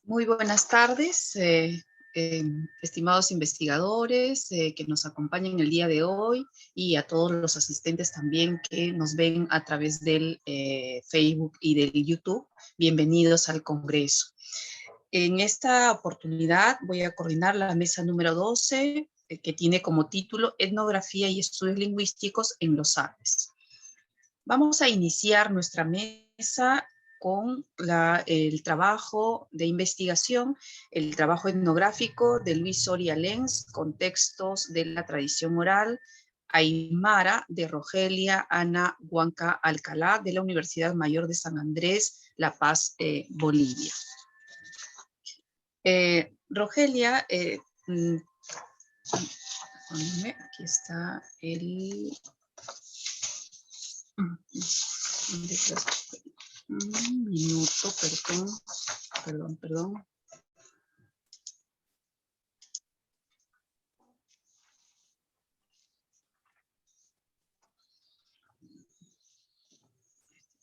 Muy buenas tardes, estimados investigadores que nos acompañan el día de hoy y a todos los asistentes también que nos ven a través del Facebook y del YouTube. Bienvenidos al Congreso. En esta oportunidad voy a coordinar la mesa número 12, que tiene como título Etnografía y Estudios Lingüísticos en los Andes. Vamos a iniciar nuestra mesa con el trabajo de investigación, el trabajo etnográfico de Luis Soria Lenz, Contextos de la tradición oral aymara, de Rogelia Ana Huanca Alcalá, de la Universidad Mayor de San Andrés, La Paz, Bolivia. Rogelia, aquí está el... Un minuto, perdón.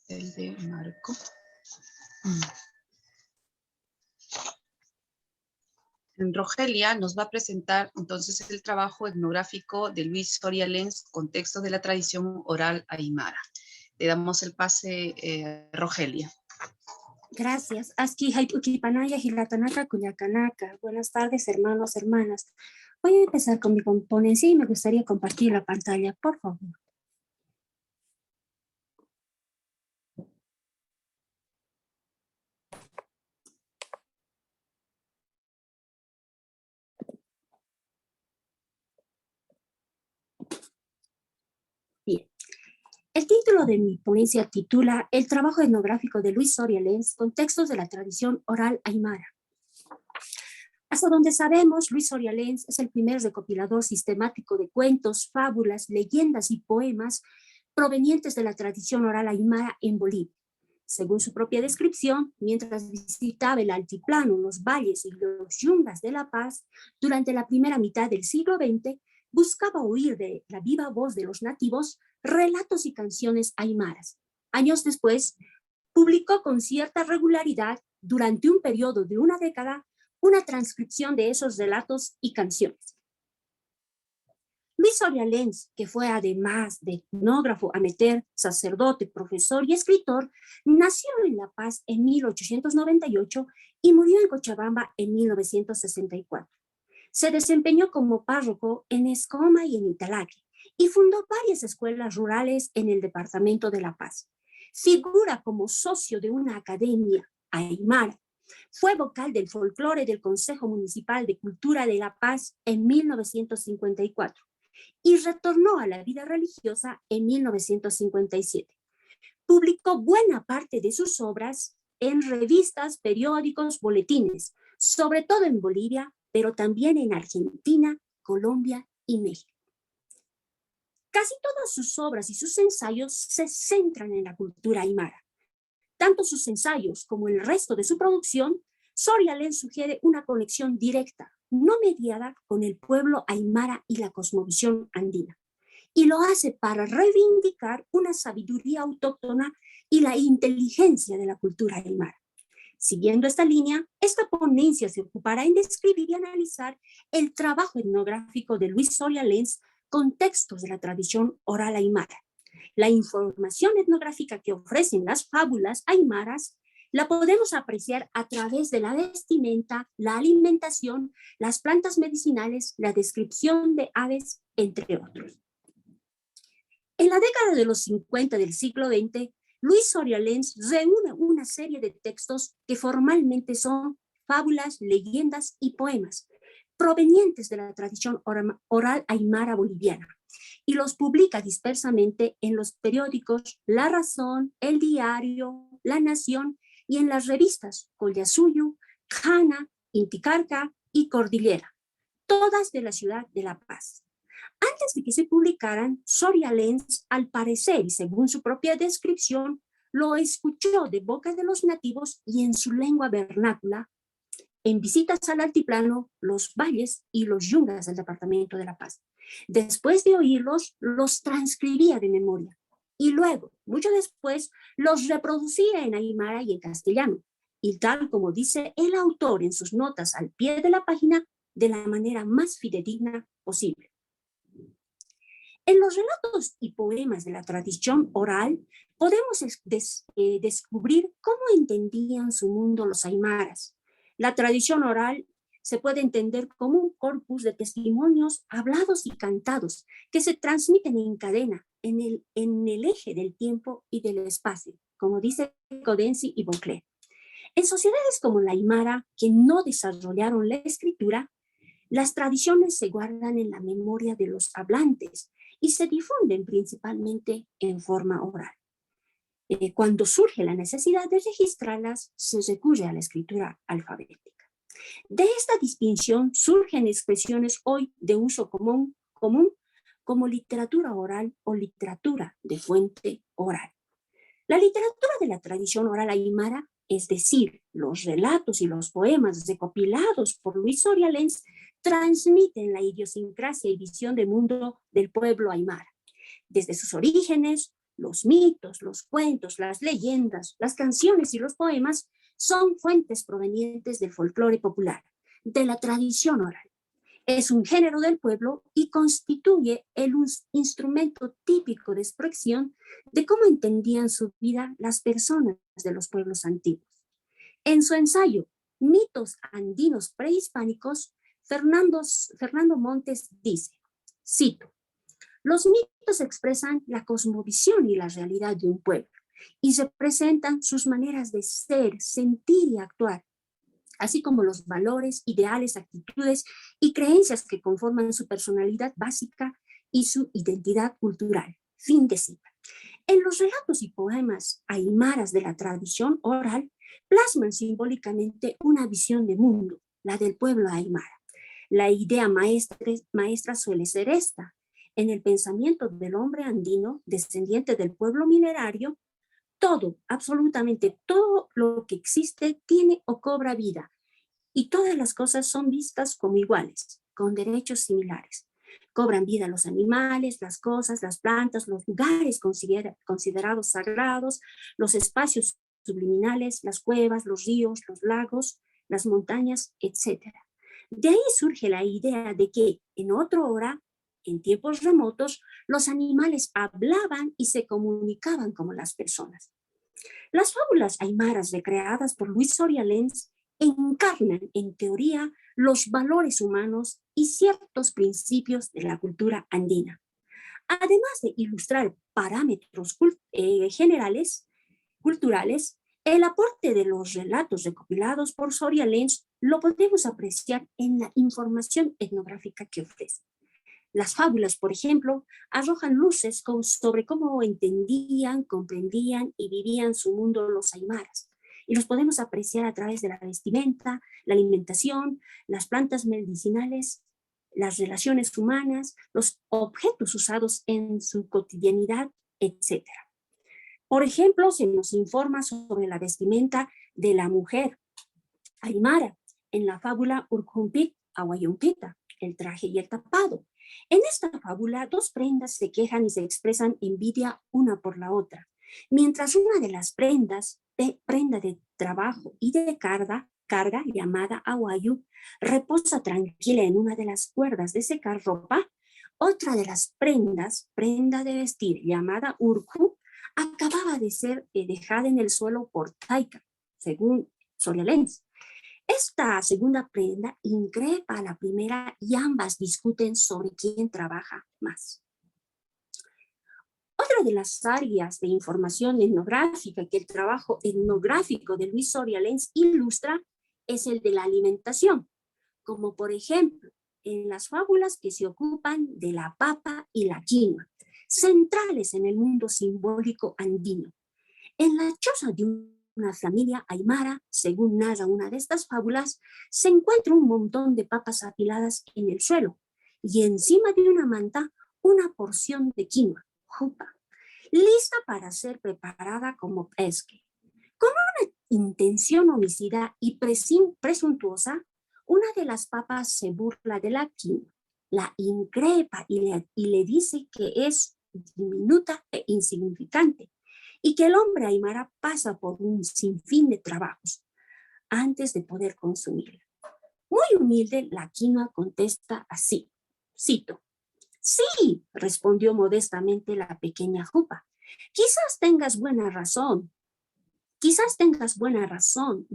El de Marco. Rogelia nos va a presentar entonces el trabajo etnográfico de Luis Soria Lenz, Contextos de la tradición oral aymara. Le damos el pase, Rogelia. Gracias. Aski Haitukipanaya Hilatanaka Kuyakanaka. Buenas tardes, hermanos, hermanas. Voy a empezar con mi ponencia y me gustaría compartir la pantalla, por favor. Bien. El título de mi ponencia titula El trabajo etnográfico de Luis Soria Lenz, Contextos de la tradición oral aymara. Hasta donde sabemos, Luis Soria Lenz es el primer recopilador sistemático de cuentos, fábulas, leyendas y poemas provenientes de la tradición oral aymara en Bolivia. Según su propia descripción, mientras visitaba el altiplano, los valles y los yungas de La Paz, durante la primera mitad del siglo XX, buscaba oír de la viva voz de los nativos relatos y canciones aymaras. Años después, publicó con cierta regularidad, durante un periodo de una década, una transcripción de esos relatos y canciones. Luis Soria Lenz, que fue además de etnógrafo, amateur, sacerdote, profesor y escritor, nació en La Paz en 1898 y murió en Cochabamba en 1964. Se desempeñó como párroco en Escoma y en Italaque y fundó varias escuelas rurales en el departamento de La Paz. Figura como socio de una academia aymara. Fue vocal del folclore del Consejo Municipal de Cultura de La Paz en 1954 y retornó a la vida religiosa en 1957. Publicó buena parte de sus obras en revistas, periódicos, boletines, sobre todo en Bolivia, pero también en Argentina, Colombia y México. Casi todas sus obras y sus ensayos se centran en la cultura aymara. Tanto sus ensayos como el resto de su producción, Soria Lenz sugiere una conexión directa, no mediada, con el pueblo aymara y la cosmovisión andina. Y lo hace para reivindicar una sabiduría autóctona y la inteligencia de la cultura aymara. Siguiendo esta línea, esta ponencia se ocupará en describir y analizar el trabajo etnográfico de Luis Soria Lenz, Contextos de la tradición oral aymara. La información etnográfica que ofrecen las fábulas aymaras la podemos apreciar a través de la vestimenta, la alimentación, las plantas medicinales, la descripción de aves, entre otros. En la década de los 50 del siglo XX, Luis Soria Lenz reúne una serie de textos que formalmente son fábulas, leyendas y poemas, provenientes de la tradición oral aymara boliviana, y los publica dispersamente en los periódicos La Razón, El Diario, La Nación y en las revistas Collasuyu, Jana, Inticarca y Cordillera, todas de la ciudad de La Paz. Antes de que se publicaran, Soria Lenz, al parecer y según su propia descripción, lo escuchó de boca de los nativos y en su lengua vernácula, en visitas al altiplano, los valles y los yungas del departamento de La Paz. Después de oírlos, los transcribía de memoria y luego, mucho después, los reproducía en aymara y en castellano, y tal como dice el autor en sus notas al pie de la página, de la manera más fidedigna posible. En los relatos y poemas de la tradición oral, podemos descubrir cómo entendían su mundo los aymaras. La tradición oral se puede entender como un corpus de testimonios hablados y cantados que se transmiten en cadena en el eje del tiempo y del espacio, como dice Codensi y Beauclerk. En sociedades como la aymara, que no desarrollaron la escritura, las tradiciones se guardan en la memoria de los hablantes y se difunden principalmente en forma oral. Cuando surge la necesidad de registrarlas, se recurre a la escritura alfabética. De esta distinción surgen expresiones hoy de uso común como literatura oral o literatura de fuente oral. La literatura de la tradición oral aymara, es decir, los relatos y los poemas recopilados por Luis Soria Lenz, transmiten la idiosincrasia y visión del mundo del pueblo aymara. Desde sus orígenes, los mitos, los cuentos, las leyendas, las canciones y los poemas son fuentes provenientes del folclore popular, de la tradición oral. Es un género del pueblo y constituye el instrumento típico de expresión de cómo entendían su vida las personas de los pueblos antiguos. En su ensayo Mitos andinos prehispánicos, Fernando Montes dice, cito, los mitos expresan la cosmovisión y la realidad de un pueblo y representan sus maneras de ser, sentir y actuar, así como los valores, ideales, actitudes y creencias que conforman su personalidad básica y su identidad cultural. Fin de cita. En los relatos y poemas aymaras de la tradición oral, plasman simbólicamente una visión de mundo, la del pueblo aymara. La idea maestra suele ser esta. En el pensamiento del hombre andino, descendiente del pueblo minerario, todo, absolutamente todo lo que existe tiene o cobra vida, y todas las cosas son vistas como iguales, con derechos similares. Cobran vida los animales, las cosas, las plantas, los lugares considerados sagrados, los espacios subliminales, las cuevas, los ríos, los lagos, las montañas, etc. De ahí surge la idea de que en otra hora, en tiempos remotos, los animales hablaban y se comunicaban como las personas. Las fábulas aymaras recreadas por Luis Soria Lenz encarnan, en teoría, los valores humanos y ciertos principios de la cultura andina. Además de ilustrar parámetros generales, culturales, el aporte de los relatos recopilados por Soria Lenz lo podemos apreciar en la información etnográfica que ofrece. Las fábulas, por ejemplo, arrojan luces sobre cómo entendían, comprendían y vivían su mundo los aymaras. Y los podemos apreciar a través de la vestimenta, la alimentación, las plantas medicinales, las relaciones humanas, los objetos usados en su cotidianidad, etc. Por ejemplo, se nos informa sobre la vestimenta de la mujer aymara en la fábula Urcumpit Aguayumpita, el traje y el tapado. En esta fábula, dos prendas se quejan y se expresan envidia una por la otra, mientras una de las prendas, prenda de trabajo y de carga llamada Aguayu, reposa tranquila en una de las cuerdas de secar ropa, otra de las prendas, prenda de vestir llamada Urku, acababa de ser dejada en el suelo por Taika, según Soria Lenz. Esta segunda prenda increpa a la primera y ambas discuten sobre quién trabaja más. Otra de las áreas de información etnográfica que el trabajo etnográfico de Luis Soria Lenz ilustra es el de la alimentación, como por ejemplo en las fábulas que se ocupan de la papa y la quinoa, centrales en el mundo simbólico andino. En la choza de una familia aymara, según narra una de estas fábulas, se encuentra un montón de papas apiladas en el suelo y encima de una manta una porción de quinoa, jupa, lista para ser preparada como pesque. Con una intención homicida y presuntuosa, una de las papas se burla de la quinoa, la increpa y le dice que es diminuta e insignificante, y que el hombre aymara pasa por un sinfín de trabajos, antes de poder consumirla. Muy humilde, la quinoa contesta así, cito, sí, respondió modestamente la pequeña jupa. Quizás tengas buena razón. Quizás tengas buena razón,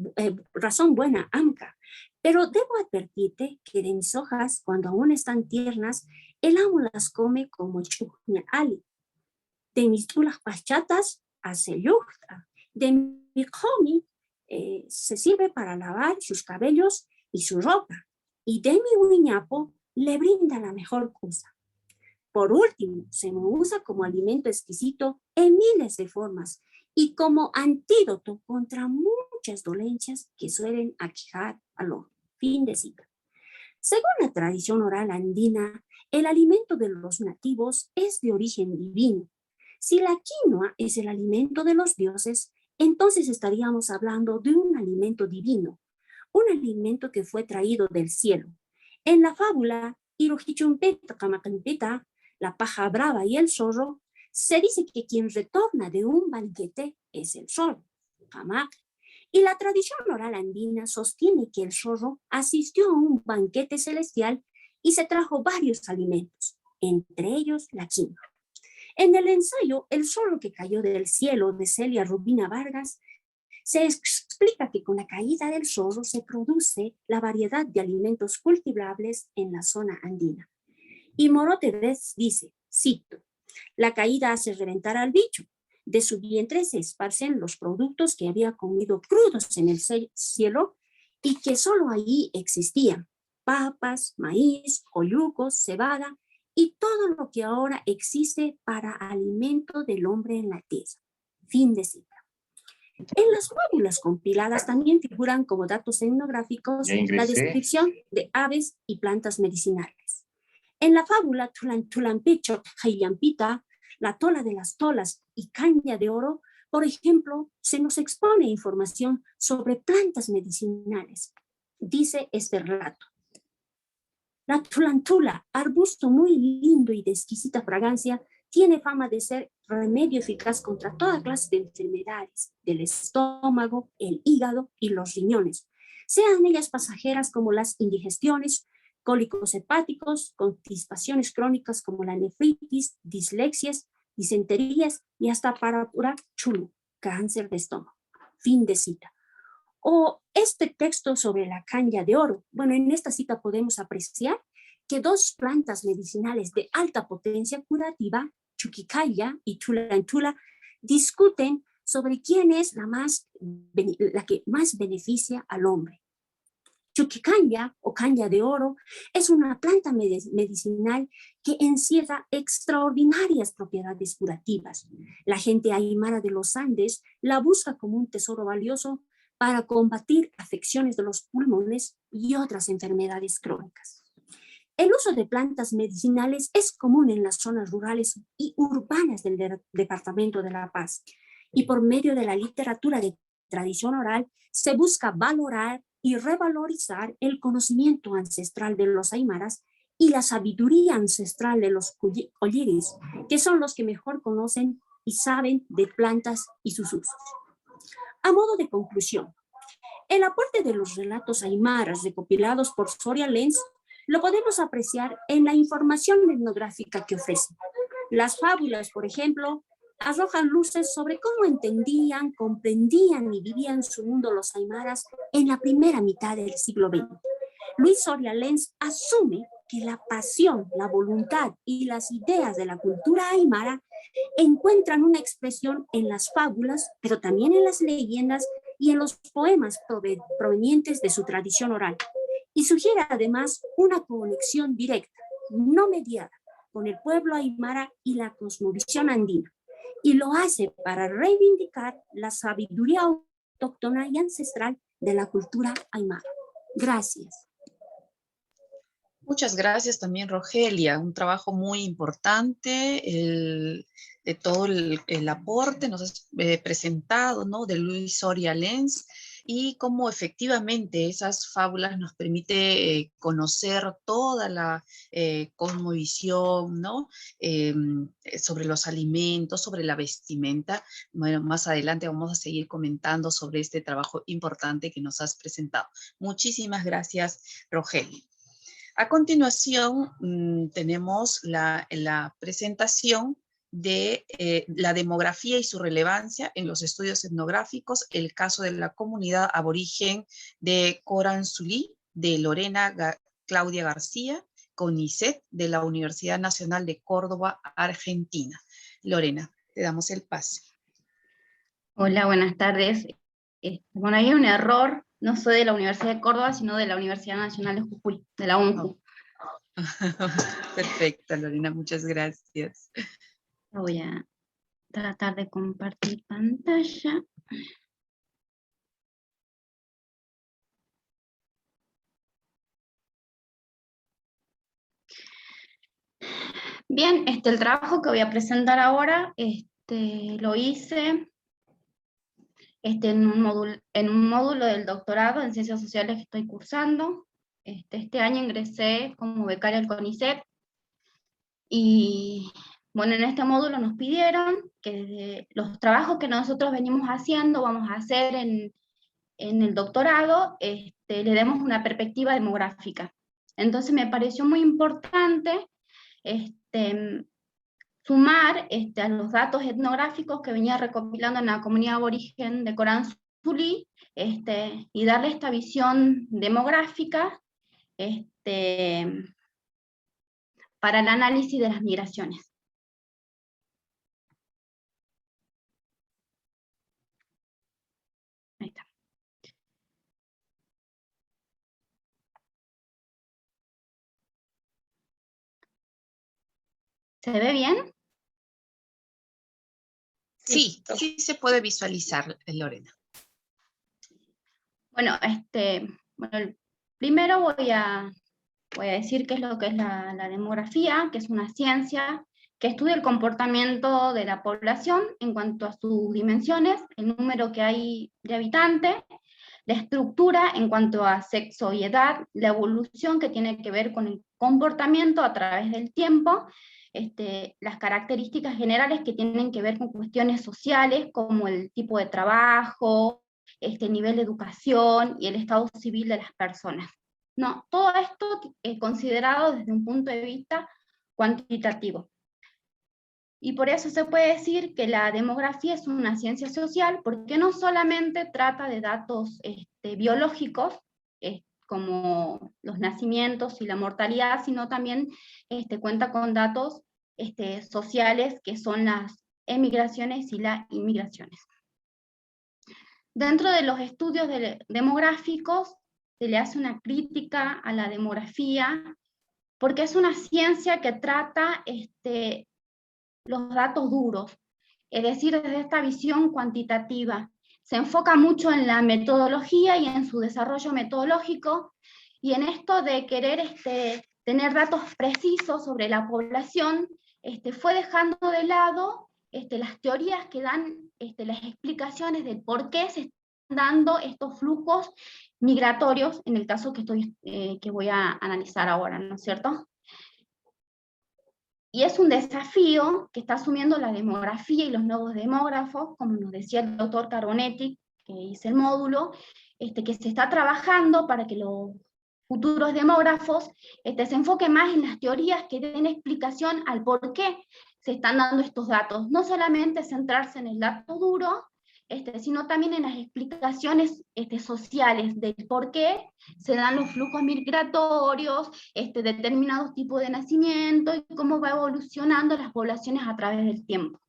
razón buena, Amca, pero debo advertirte que de mis hojas, cuando aún están tiernas, el amo las come como chuña ali. De mis tulas pachatas hace yuca. De mi comi se sirve para lavar sus cabellos y su ropa. Y de mi guiñapo le brinda la mejor cosa. Por último, se me usa como alimento exquisito en miles de formas y como antídoto contra muchas dolencias que suelen aquejar al hombre. Fin de cita. Según la tradición oral andina, el alimento de los nativos es de origen divino. Si la quinoa es el alimento de los dioses, entonces estaríamos hablando de un alimento divino, un alimento que fue traído del cielo. En la fábula Irujichumpeta Kamakimpita, la paja brava y el zorro, se dice que quien retorna de un banquete es el zorro, Kamak. Y la tradición oral andina sostiene que el zorro asistió a un banquete celestial y se trajo varios alimentos, entre ellos la quinoa. En el ensayo El zorro que cayó del cielo de Celia Rubina Vargas, se explica que con la caída del zorro se produce la variedad de alimentos cultivables en la zona andina. Y Morotedes dice, cito, la caída hace reventar al bicho. De su vientre se esparcen los productos que había comido crudos en el cielo y que solo allí existían. Papas, maíz, coyucos, cebada y todo lo que ahora existe para alimento del hombre en la tierra. Fin de cita. En las fábulas compiladas también figuran como datos etnográficos la descripción de aves y plantas medicinales. En la fábula Tulampicho, Jayampita, la tola de las tolas y caña de oro, por ejemplo, se nos expone información sobre plantas medicinales. Dice este relato. La tulantula, arbusto muy lindo y de exquisita fragancia, tiene fama de ser remedio eficaz contra toda clase de enfermedades del estómago, el hígado y los riñones, sean ellas pasajeras como las indigestiones, cólicos hepáticos, constipaciones crónicas como la nefritis, dislexias, disenterías y hasta para curar chulu, cáncer de estómago. Fin de cita. O este texto sobre la caña de oro. Bueno, en esta cita podemos apreciar que dos plantas medicinales de alta potencia curativa, chuquicaya y tulantula, discuten sobre quién es la que más beneficia al hombre. Chuquicaya o caña de oro es una planta medicinal que encierra extraordinarias propiedades curativas. La gente aymara de los Andes la busca como un tesoro valioso para combatir afecciones de los pulmones y otras enfermedades crónicas. El uso de plantas medicinales es común en las zonas rurales y urbanas del Departamento de La Paz, y por medio de la literatura de tradición oral se busca valorar y revalorizar el conocimiento ancestral de los aymaras y la sabiduría ancestral de los colliris, que son los que mejor conocen y saben de plantas y sus usos. A modo de conclusión, el aporte de los relatos aymaras recopilados por Soria Lenz lo podemos apreciar en la información etnográfica que ofrecen. Las fábulas, por ejemplo, arrojan luces sobre cómo entendían, comprendían y vivían su mundo los aymaras en la primera mitad del siglo XX. Luis Soria Lenz asume que la pasión, la voluntad y las ideas de la cultura aymara encuentran una expresión en las fábulas, pero también en las leyendas y en los poemas provenientes de su tradición oral. Y sugiere además una conexión directa, no mediada, con el pueblo aymara y la cosmovisión andina. Y lo hace para reivindicar la sabiduría autóctona y ancestral de la cultura aymara. Gracias. Muchas gracias también, Rogelia. Un trabajo muy importante, de todo el aporte nos has presentado, ¿no? De Luis Soria Lenz. y cómo efectivamente esas fábulas nos permite conocer toda la cosmovisión, ¿no? Sobre los alimentos, sobre la vestimenta. Bueno, más adelante vamos a seguir comentando sobre este trabajo importante que nos has presentado. Muchísimas gracias, Rogelio. A continuación, tenemos la presentación de la demografía y su relevancia en los estudios etnográficos, el caso de la comunidad aborigen de Coranzulí, de Lorena Claudia García, CONICET, de la Universidad Nacional de Córdoba, Argentina. Lorena, te damos el pase. Hola, buenas tardes. Bueno, hay un error, no soy de la Universidad de Córdoba, sino de la Universidad Nacional de Jujuy, de la UNJU. Oh. Perfecto, Lorena, muchas gracias. Voy a tratar de compartir pantalla. Bien, el trabajo que voy a presentar ahora lo hice en un módulo del doctorado en Ciencias Sociales que estoy cursando. Este año ingresé como becaria al CONICET, y bueno, en este módulo nos pidieron que los trabajos que nosotros venimos haciendo, vamos a hacer en el doctorado, le demos una perspectiva demográfica. Entonces me pareció muy importante sumar a los datos etnográficos que venía recopilando en la comunidad aborigen de Coranzulí, y darle esta visión demográfica para el análisis de las migraciones. Ahí está. ¿Se ve bien? Sí, sí se puede visualizar, Lorena. Bueno, primero voy a decir qué es lo que es la demografía, que es una ciencia que estudia el comportamiento de la población en cuanto a sus dimensiones, el número que hay de habitantes, la estructura en cuanto a sexo y edad, la evolución que tiene que ver con el comportamiento a través del tiempo, las características generales que tienen que ver con cuestiones sociales, como el tipo de trabajo, nivel de educación y el estado civil de las personas. No, todo esto es considerado desde un punto de vista cuantitativo. Y por eso se puede decir que la demografía es una ciencia social, porque no solamente trata de datos biológicos, como los nacimientos y la mortalidad, sino también cuenta con datos sociales, que son las emigraciones y las inmigraciones. Dentro de los estudios demográficos se le hace una crítica a la demografía, porque es una ciencia que trata los datos duros, es decir, desde esta visión cuantitativa. Se enfoca mucho en la metodología y en su desarrollo metodológico, y en esto de querer tener datos precisos sobre la población, fue dejando de lado las teorías que dan las explicaciones del por qué se están dando estos flujos migratorios, en el caso que voy a analizar ahora, ¿no es cierto? Y es un desafío que está asumiendo la demografía y los nuevos demógrafos, como nos decía el doctor Carbonetti, que hizo el módulo, que se está trabajando para que los futuros demógrafos se enfoquen más en las teorías que den explicación al por qué se están dando estos datos. No solamente centrarse en el dato duro, sino también en las explicaciones sociales del por qué se dan los flujos migratorios, determinados tipos de nacimiento, y cómo va evolucionando las poblaciones a través del tiempo.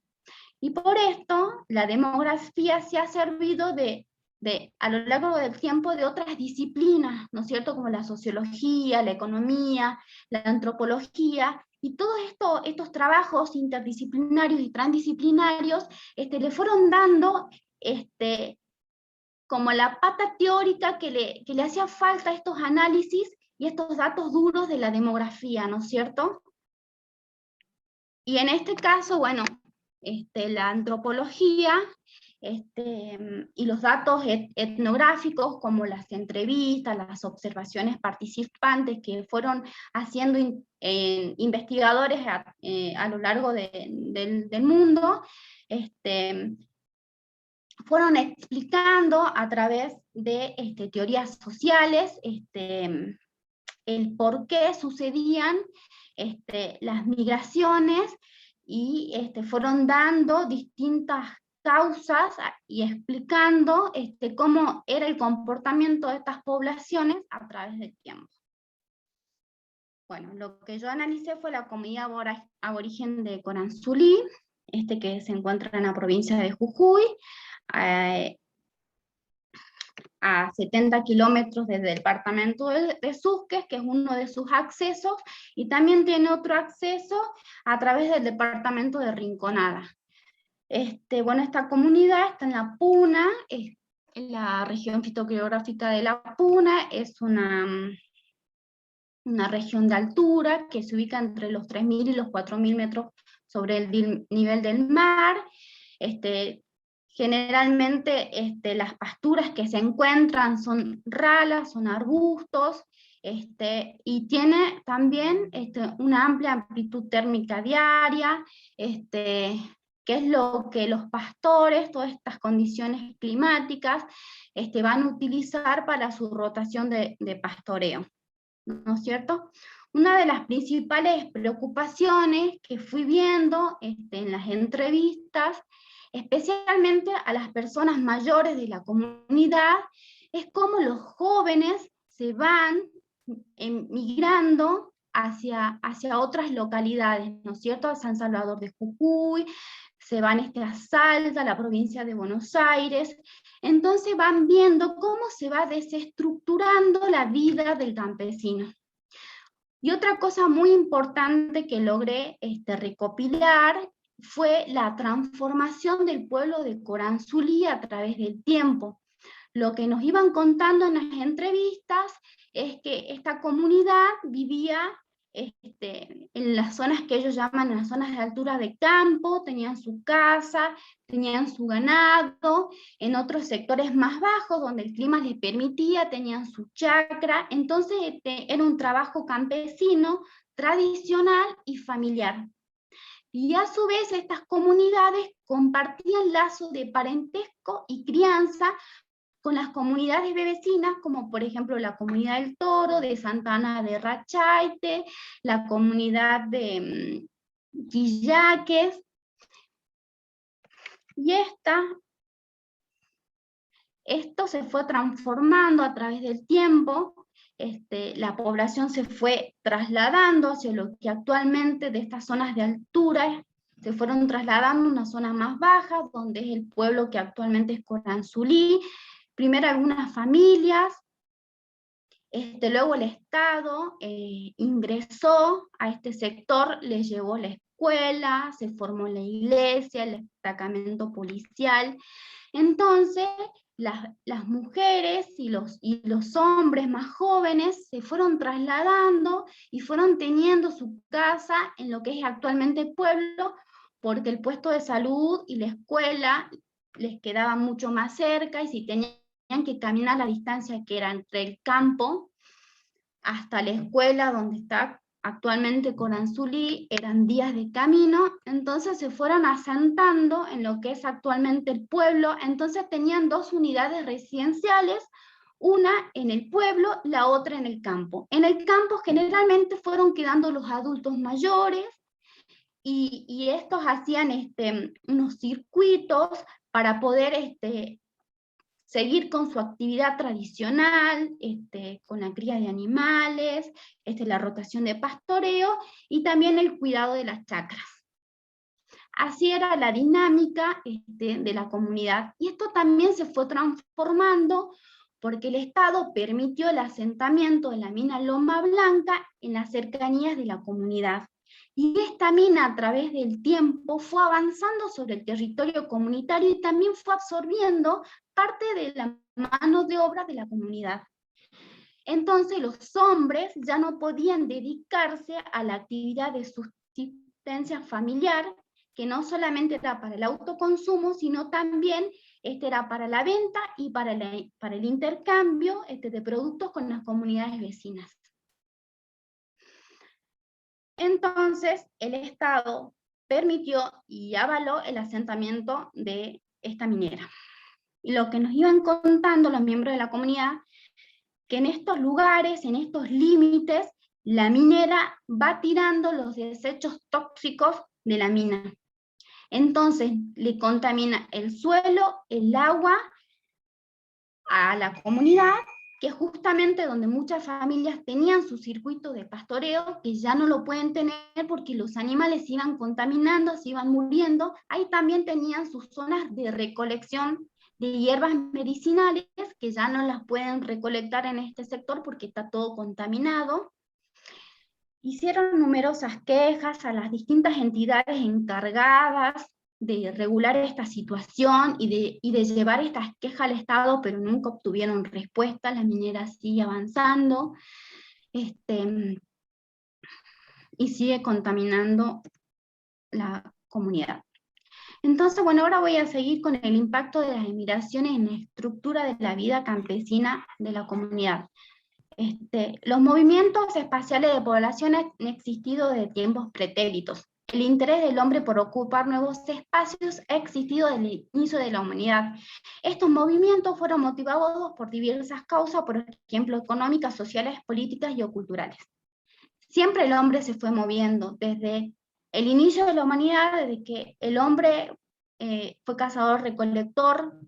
Y por esto, la demografía se ha servido a lo largo del tiempo de otras disciplinas, ¿no es cierto?, como la sociología, la economía, la antropología, y todos estos trabajos interdisciplinarios y transdisciplinarios le fueron dando como la pata teórica que le hacía falta a estos análisis y estos datos duros de la demografía, ¿no es cierto? Y en este caso, bueno, la antropología y los datos etnográficos, como las entrevistas, las observaciones participantes que fueron haciendo investigadores a lo largo del mundo, fueron explicando a través de teorías sociales el por qué sucedían las migraciones, y fueron dando distintas causas y explicando cómo era el comportamiento de estas poblaciones a través del tiempo. Bueno, lo que yo analicé fue la comunidad aborigen de Coranzulí, que se encuentra en la provincia de Jujuy, a 70 kilómetros desde el departamento de Susques, que es uno de sus accesos, y también tiene otro acceso a través del departamento de Rinconada. Bueno, esta comunidad está en la Puna, en la región fitogeográfica de la Puna, es una región de altura que se ubica entre los 3.000 y los 4.000 metros sobre el nivel del mar. Generalmente las pasturas que se encuentran son ralas, son arbustos, y tiene también una amplia amplitud térmica diaria, que es lo que los pastores, todas estas condiciones climáticas, van a utilizar para su rotación de pastoreo, ¿no es cierto? Una de las principales preocupaciones que fui viendo en las entrevistas, especialmente a las personas mayores de la comunidad, es cómo los jóvenes se van migrando hacia otras localidades, ¿no es cierto? A San Salvador de Jujuy, se van a Salta, a la provincia de Buenos Aires. Entonces van viendo cómo se va desestructurando la vida del campesino. Y otra cosa muy importante que logré recopilar fue la transformación del pueblo de Coranzulí a través del tiempo. Lo que nos iban contando en las entrevistas es que esta comunidad vivía en las zonas que ellos llaman las zonas de altura de campo, tenían su casa, tenían su ganado, en otros sectores más bajos donde el clima les permitía, tenían su chacra. Entonces era un trabajo campesino, tradicional y familiar. Y a su vez estas comunidades compartían lazos de parentesco y crianza con las comunidades vecinas, como por ejemplo la comunidad del Toro, de Santa Ana de Rachaite, la comunidad de Quillaques, y esto se fue transformando a través del tiempo. La población se fue trasladando hacia lo que actualmente de estas zonas de altura se fueron trasladando a una zona más baja, donde es el pueblo que actualmente es Coranzulí. Primero algunas familias, luego el Estado ingresó a este sector, les llevó la escuela, se formó la iglesia, el destacamento policial. Entonces las mujeres y los hombres más jóvenes se fueron trasladando y fueron teniendo su casa en lo que es actualmente el pueblo, porque el puesto de salud y la escuela les quedaba mucho más cerca, y si tenían que caminar la distancia que era entre el campo hasta la escuela donde está actualmente Coranzulí, eran días de camino. Entonces se fueron asentando en lo que es actualmente el pueblo. Entonces tenían dos unidades residenciales, una en el pueblo, la otra en el campo. En el campo generalmente fueron quedando los adultos mayores, y estos hacían unos circuitos para poder seguir con su actividad tradicional, con la cría de animales, la rotación de pastoreo, y también el cuidado de las chacras. Así era la dinámica de la comunidad, y esto también se fue transformando porque el Estado permitió el asentamiento de la mina Loma Blanca en las cercanías de la comunidad. Y esta mina a través del tiempo fue avanzando sobre el territorio comunitario y también fue absorbiendo parte de la mano de obra de la comunidad. Entonces los hombres ya no podían dedicarse a la actividad de subsistencia familiar, que no solamente era para el autoconsumo, sino también era para la venta y para el intercambio de productos con las comunidades vecinas. Entonces, el Estado permitió y avaló el asentamiento de esta minera. Y lo que nos iban contando los miembros de la comunidad, que en estos lugares, en estos límites, la minera va tirando los desechos tóxicos de la mina. Entonces, le contamina el suelo, el agua a la comunidad, que es justamente donde muchas familias tenían su circuito de pastoreo, que ya no lo pueden tener porque los animales se iban contaminando, se iban muriendo. Ahí también tenían sus zonas de recolección de hierbas medicinales, que ya no las pueden recolectar en este sector porque está todo contaminado. Hicieron numerosas quejas a las distintas entidades encargadas de regular esta situación y de llevar estas quejas al Estado, pero nunca obtuvieron respuesta. La minera sigue avanzando y sigue contaminando la comunidad. Entonces, bueno, ahora voy a seguir con el impacto de las emigraciones en la estructura de la vida campesina de la comunidad. Los movimientos espaciales de población han existido desde tiempos pretéritos. El interés del hombre por ocupar nuevos espacios ha existido desde el inicio de la humanidad. Estos movimientos fueron motivados por diversas causas, por ejemplo, económicas, sociales, políticas y culturales. Siempre el hombre se fue moviendo desde el inicio de la humanidad, desde que el hombre fue cazador-recolector,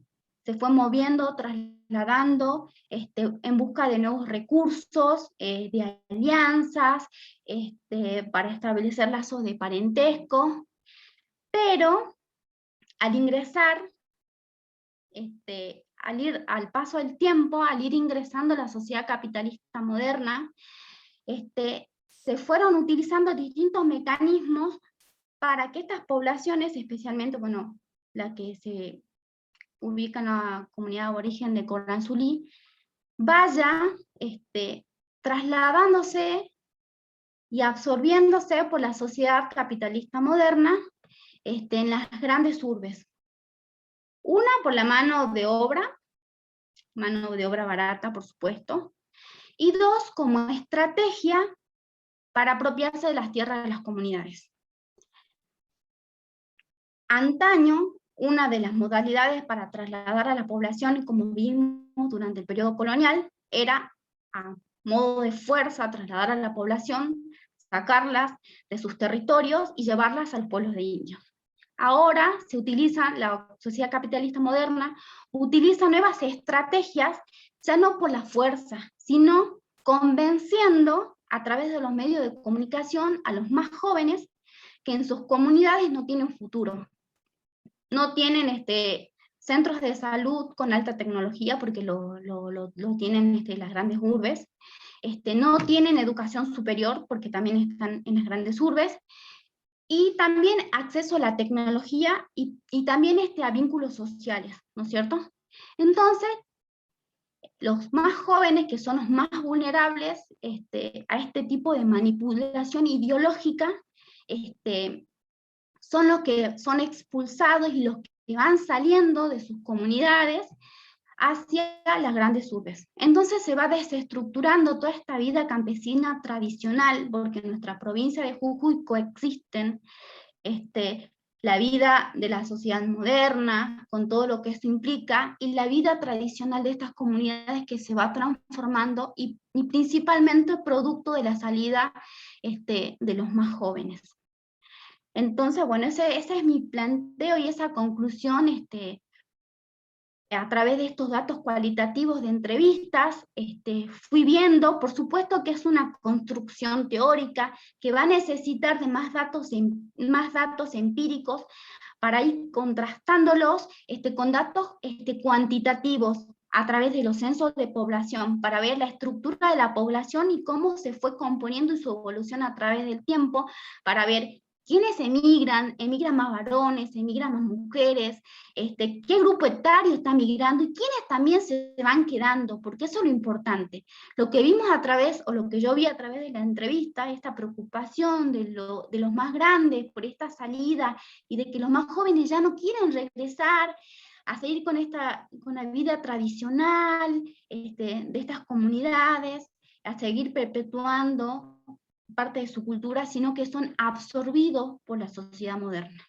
se fue moviendo, trasladando en busca de nuevos recursos, de alianzas, para establecer lazos de parentesco, pero al ingresar, al paso del tiempo, al ir ingresando a la sociedad capitalista moderna, se fueron utilizando distintos mecanismos para que estas poblaciones, especialmente, bueno, la que se ubica en la comunidad aborigen de Corranzulí, vaya trasladándose y absorbiéndose por la sociedad capitalista moderna en las grandes urbes. Una, por la mano de obra barata, por supuesto, y dos, como estrategia para apropiarse de las tierras de las comunidades. Antaño, una de las modalidades para trasladar a la población, como vimos durante el periodo colonial, era a modo de fuerza trasladar a la población, sacarlas de sus territorios y llevarlas a los pueblos de indios. Ahora se utiliza, la sociedad capitalista moderna utiliza nuevas estrategias, ya no por la fuerza, sino convenciendo a través de los medios de comunicación a los más jóvenes que en sus comunidades no tienen futuro. No tienen centros de salud con alta tecnología, porque lo tienen las grandes urbes. No tienen educación superior, porque también están en las grandes urbes. Y también acceso a la tecnología y también a vínculos sociales, ¿no es cierto? Entonces, los más jóvenes, que son los más vulnerables a este tipo de manipulación ideológica, son los que son expulsados y los que van saliendo de sus comunidades hacia las grandes urbes. Entonces se va desestructurando toda esta vida campesina tradicional, porque en nuestra provincia de Jujuy coexisten la vida de la sociedad moderna, con todo lo que eso implica, y la vida tradicional de estas comunidades, que se va transformando, y principalmente producto de la salida de los más jóvenes. Entonces, bueno, ese es mi planteo y esa conclusión, a través de estos datos cualitativos de entrevistas, fui viendo. Por supuesto que es una construcción teórica que va a necesitar de más datos empíricos para ir contrastándolos con datos cuantitativos a través de los censos de población, para ver la estructura de la población y cómo se fue componiendo y su evolución a través del tiempo, para ver ¿Quiénes emigran? ¿Emigran más varones? ¿Emigran más mujeres? ¿Qué grupo etario está migrando? ¿Y quiénes también se van quedando? Porque eso es lo importante. Lo que vimos a través, o lo que yo vi a través de la entrevista, esta preocupación de los más grandes por esta salida y de que los más jóvenes ya no quieren regresar a seguir con la vida tradicional de estas comunidades, a seguir perpetuando parte de su cultura, sino que son absorbidos por la sociedad moderna.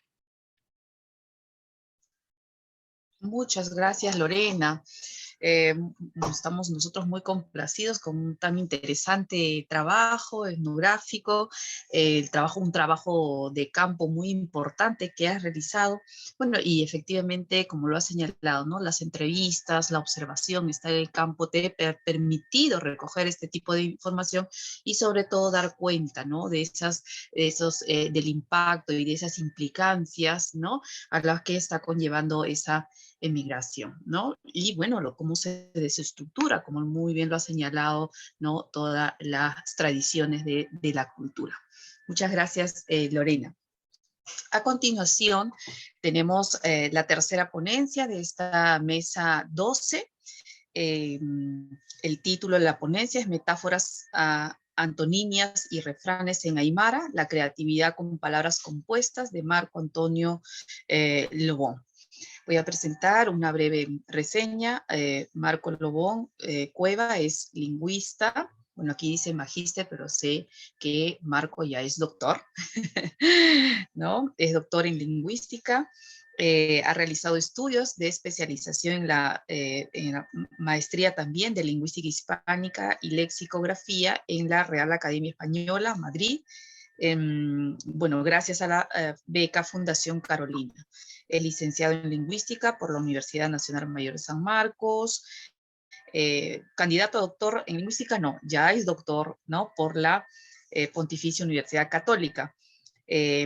Muchas gracias, Lorena. Estamos nosotros muy complacidos con un tan interesante trabajo etnográfico, un trabajo de campo muy importante que has realizado. Bueno, y efectivamente, como lo has señalado, ¿no? Las entrevistas, la observación, estar en el campo te ha permitido recoger este tipo de información y sobre todo dar cuenta, ¿no? Del impacto y de esas implicancias, ¿no? A las que está conllevando esa emigración, ¿no? Y bueno, cómo se desestructura, como muy bien lo ha señalado, ¿no? Todas las tradiciones de la cultura. Muchas gracias, Lorena. A continuación, tenemos la tercera ponencia de esta mesa 12. El título de la ponencia es Metáforas antonimias y refranes en Aymara, la creatividad con palabras compuestas, de Marco Antonio Lobón. Voy a presentar una breve reseña. Marco Lobón Cueva es lingüista. Bueno, aquí dice magíster, pero sé que Marco ya es doctor, ¿no? Es doctor en lingüística. Ha realizado estudios de especialización en la maestría también de lingüística hispánica y lexicografía en la Real Academia Española, Madrid. Bueno, gracias a la beca Fundación Carolina. Es licenciado en Lingüística por la Universidad Nacional Mayor de San Marcos. Candidato a doctor en Lingüística, no, ya es doctor, ¿no? Por la Pontificia Universidad Católica.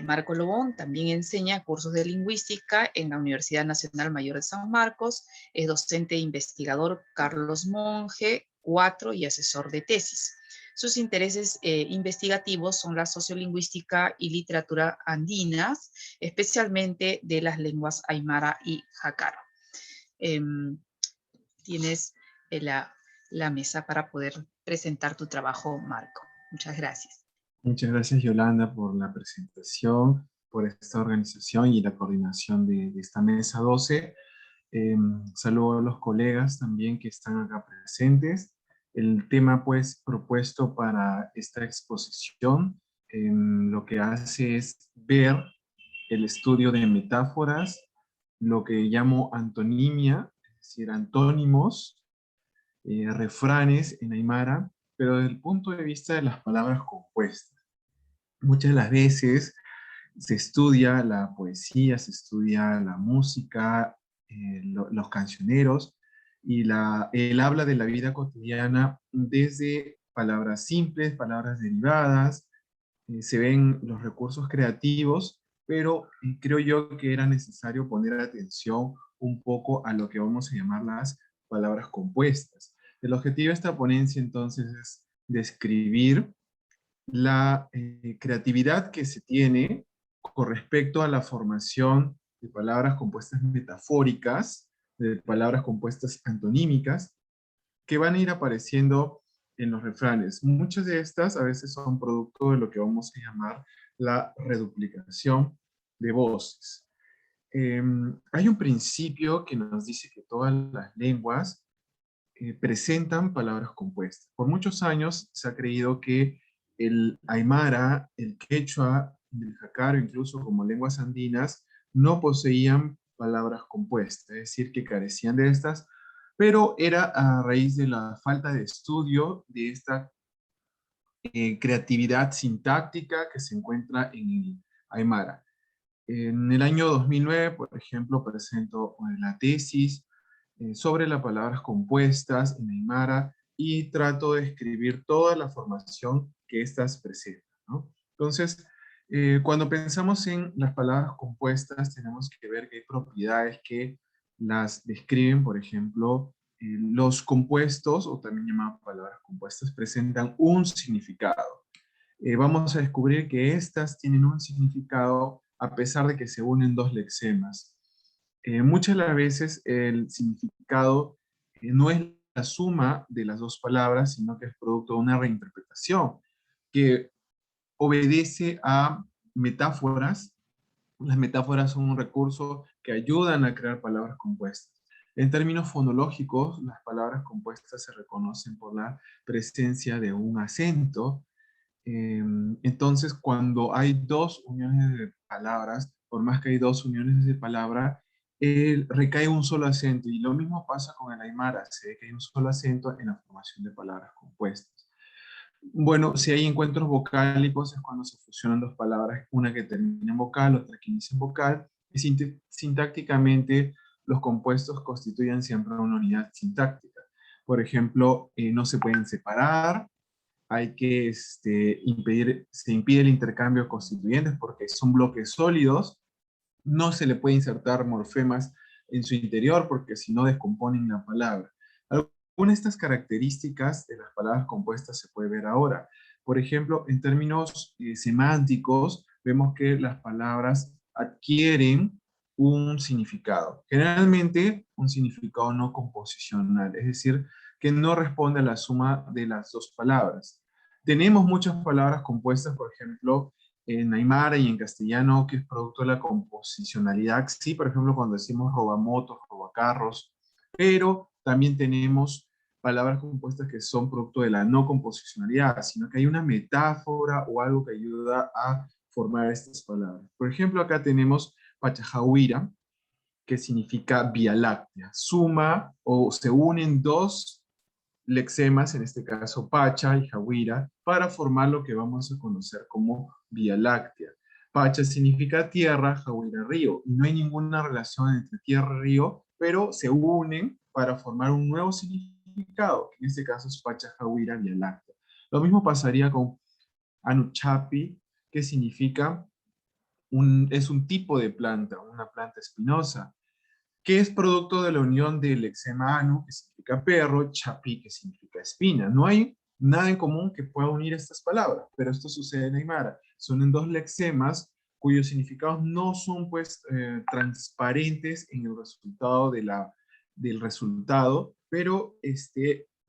Marco Lobón también enseña cursos de lingüística en la Universidad Nacional Mayor de San Marcos. Es docente e investigador Carlos Monge 4 y asesor de tesis. Sus intereses investigativos son la sociolingüística y literatura andinas, especialmente de las lenguas aymara y jácaro. Tienes la mesa para poder presentar tu trabajo, Marco. Muchas gracias. Muchas gracias, Yolanda, por la presentación, por esta organización y la coordinación de esta mesa 12. Saludo a los colegas también que están acá presentes. El tema pues propuesto para esta exposición lo que hace es ver el estudio de metáforas, lo que llamo antonimia, es decir, antónimos, refranes en aymara, pero desde el punto de vista de las palabras compuestas. Muchas de las veces se estudia la poesía, se estudia la música, los cancioneros, y él habla de la vida cotidiana desde palabras simples, palabras derivadas, se ven los recursos creativos, pero creo yo que era necesario poner atención un poco a lo que vamos a llamar las palabras compuestas. El objetivo de esta ponencia entonces es describir la creatividad que se tiene con respecto a la formación de palabras compuestas metafóricas, de palabras compuestas antonímicas, que van a ir apareciendo en los refranes. Muchas de estas a veces son producto de lo que vamos a llamar la reduplicación de voces. Hay un principio que nos dice que todas las lenguas presentan palabras compuestas. Por muchos años se ha creído que el aymara, el quechua, el jácaro, incluso como lenguas andinas, no poseían palabras compuestas, es decir, que carecían de estas, pero era a raíz de la falta de estudio de esta creatividad sintáctica que se encuentra en el aymara. En el año 2009, por ejemplo, presento la tesis sobre las palabras compuestas en aymara y trato de escribir toda la formación que éstas presentan, ¿no? Entonces, cuando pensamos en las palabras compuestas, tenemos que ver que hay propiedades que las describen. Por ejemplo, los compuestos, o también llamadas palabras compuestas, presentan un significado. vamos a descubrir que estas tienen un significado a pesar de que se unen dos lexemas. Muchas de las veces el significado no es la suma de las dos palabras, sino que es producto de una reinterpretación que obedece a metáforas. Las metáforas son un recurso que ayudan a crear palabras compuestas. En términos fonológicos, las palabras compuestas se reconocen por la presencia de un acento. Entonces, cuando hay dos uniones de palabras, por más que hay dos uniones de palabra, recae un solo acento. Y lo mismo pasa con el aymara, se ve que hay un solo acento en la formación de palabras compuestas. Bueno, si hay encuentros vocálicos es cuando se fusionan dos palabras, una que termina en vocal, otra que inicia en vocal, y sintácticamente los compuestos constituyen siempre una unidad sintáctica. Por ejemplo, no se pueden separar, hay que se impide el intercambio de constituyentes porque son bloques sólidos, no se le puede insertar morfemas en su interior porque si no descomponen la palabra. Algunas de estas características de las palabras compuestas se puede ver ahora. Por ejemplo, en términos semánticos, vemos que las palabras adquieren un significado. Generalmente, un significado no composicional, es decir, que no responde a la suma de las dos palabras. Tenemos muchas palabras compuestas, por ejemplo, en aymara y en castellano, que es producto de la composicionalidad. Sí, por ejemplo, cuando decimos robamotos, robacarros, pero también tenemos palabras compuestas que son producto de la no composicionalidad, sino que hay una metáfora o algo que ayuda a formar estas palabras. Por ejemplo, acá tenemos Pachajahuira, que significa Vía Láctea. Suma o se unen dos lexemas, en este caso Pacha y Jahuira, para formar lo que vamos a conocer como Vía Láctea. Pacha significa tierra, Jahuira río, y no hay ninguna relación entre tierra y río, pero se unen para formar un nuevo significado, que en este caso es Pacha, Jahuira, Vía Láctea. Lo mismo pasaría con Anuchapi, que significa es un tipo de planta, una planta espinosa, que es producto de la unión del lexema anu, que significa perro, chapi, que significa espina. No hay nada en común que pueda unir estas palabras, pero esto sucede en aymara. Son en dos lexemas cuyos significados no son pues transparentes en el resultado del resultado, pero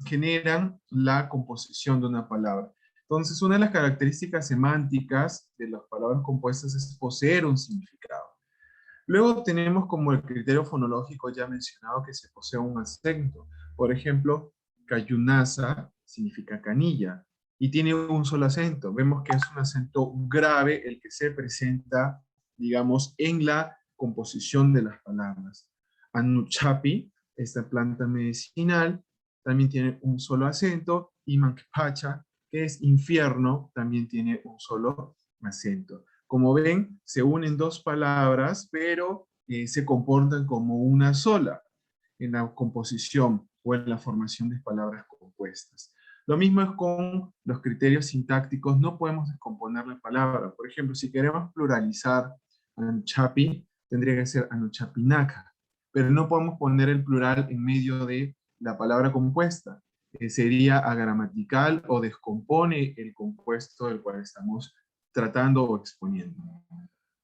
generan la composición de una palabra. Entonces, una de las características semánticas de las palabras compuestas es poseer un significado. Luego tenemos como el criterio fonológico ya mencionado que se posee un acento. Por ejemplo, cayunaza significa canilla y tiene un solo acento. Vemos que es un acento grave el que se presenta, digamos, en la composición de las palabras. Anuchapi, esta planta medicinal, también tiene un solo acento, y Manquepacha, que es infierno, también tiene un solo acento. Como ven, se unen dos palabras, pero se comportan como una sola en la composición o en la formación de palabras compuestas. Lo mismo es con los criterios sintácticos, no podemos descomponer la palabra. Por ejemplo, si queremos pluralizar Anuchapi, tendría que ser Anuchapinaca, pero no podemos poner el plural en medio de la palabra compuesta. Sería agramatical o descompone el compuesto del cual estamos tratando o exponiendo.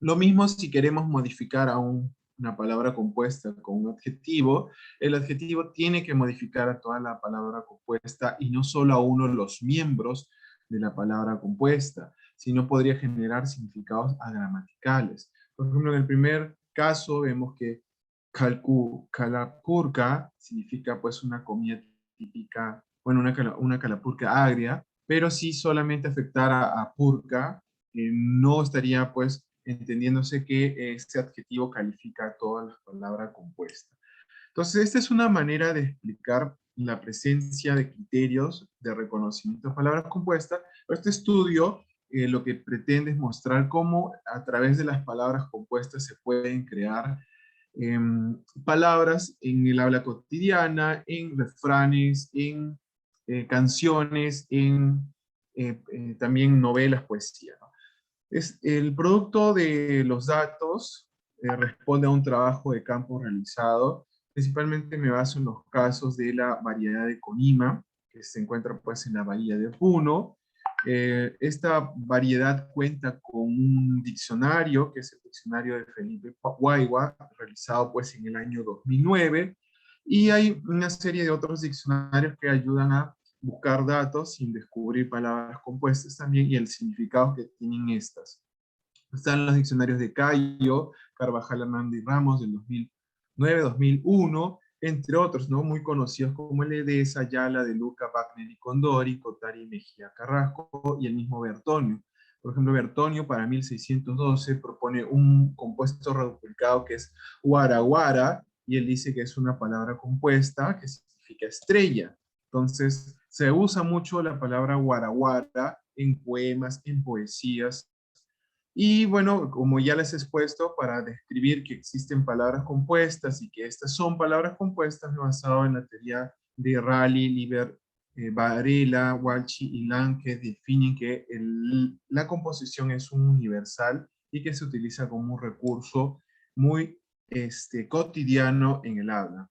Lo mismo si queremos modificar a una palabra compuesta con un adjetivo, el adjetivo tiene que modificar a toda la palabra compuesta y no solo a uno de los miembros de la palabra compuesta, sino podría generar significados agramaticales. Por ejemplo, en el primer caso vemos que calapurca significa pues una comida típica, bueno, una calapurca agria, pero si solamente afectara a purca, no estaría pues entendiéndose que este adjetivo califica todas las palabras compuestas. Entonces, esta es una manera de explicar la presencia de criterios de reconocimiento de palabras compuestas. Este estudio lo que pretende es mostrar cómo a través de las palabras compuestas se pueden crear palabras en el habla cotidiana, en refranes, en canciones, en también novelas, poesía, ¿no? El producto de los datos responde a un trabajo de campo realizado. Principalmente me baso en los casos de la variedad de Conima, que se encuentra pues en la bahía de Puno, Esta variedad cuenta con un diccionario, que es el diccionario de Felipe Guaigua, realizado pues en el año 2009, y hay una serie de otros diccionarios que ayudan a buscar datos sin descubrir palabras compuestas también y el significado que tienen estas. Están los diccionarios de Cayo, Carvajal, Hernández y Ramos del 2009-2001, entre otros, ¿no? Muy conocidos como el de Ayala, de Luca, Wagner y Condori, Cotari, Mejía, Carrasco y el mismo Bertonio. Por ejemplo, Bertonio para 1612 propone un compuesto reduplicado que es guaraguara, y él dice que es una palabra compuesta que significa estrella. Entonces, se usa mucho la palabra guaraguara en poemas, en poesías. Y bueno, como ya les he expuesto, para describir que existen palabras compuestas y que estas son palabras compuestas, me he basado en la teoría de Raleigh, Liber, Varela, Walsh y Lang, que definen que la composición es un universal y que se utiliza como un recurso muy cotidiano en el habla.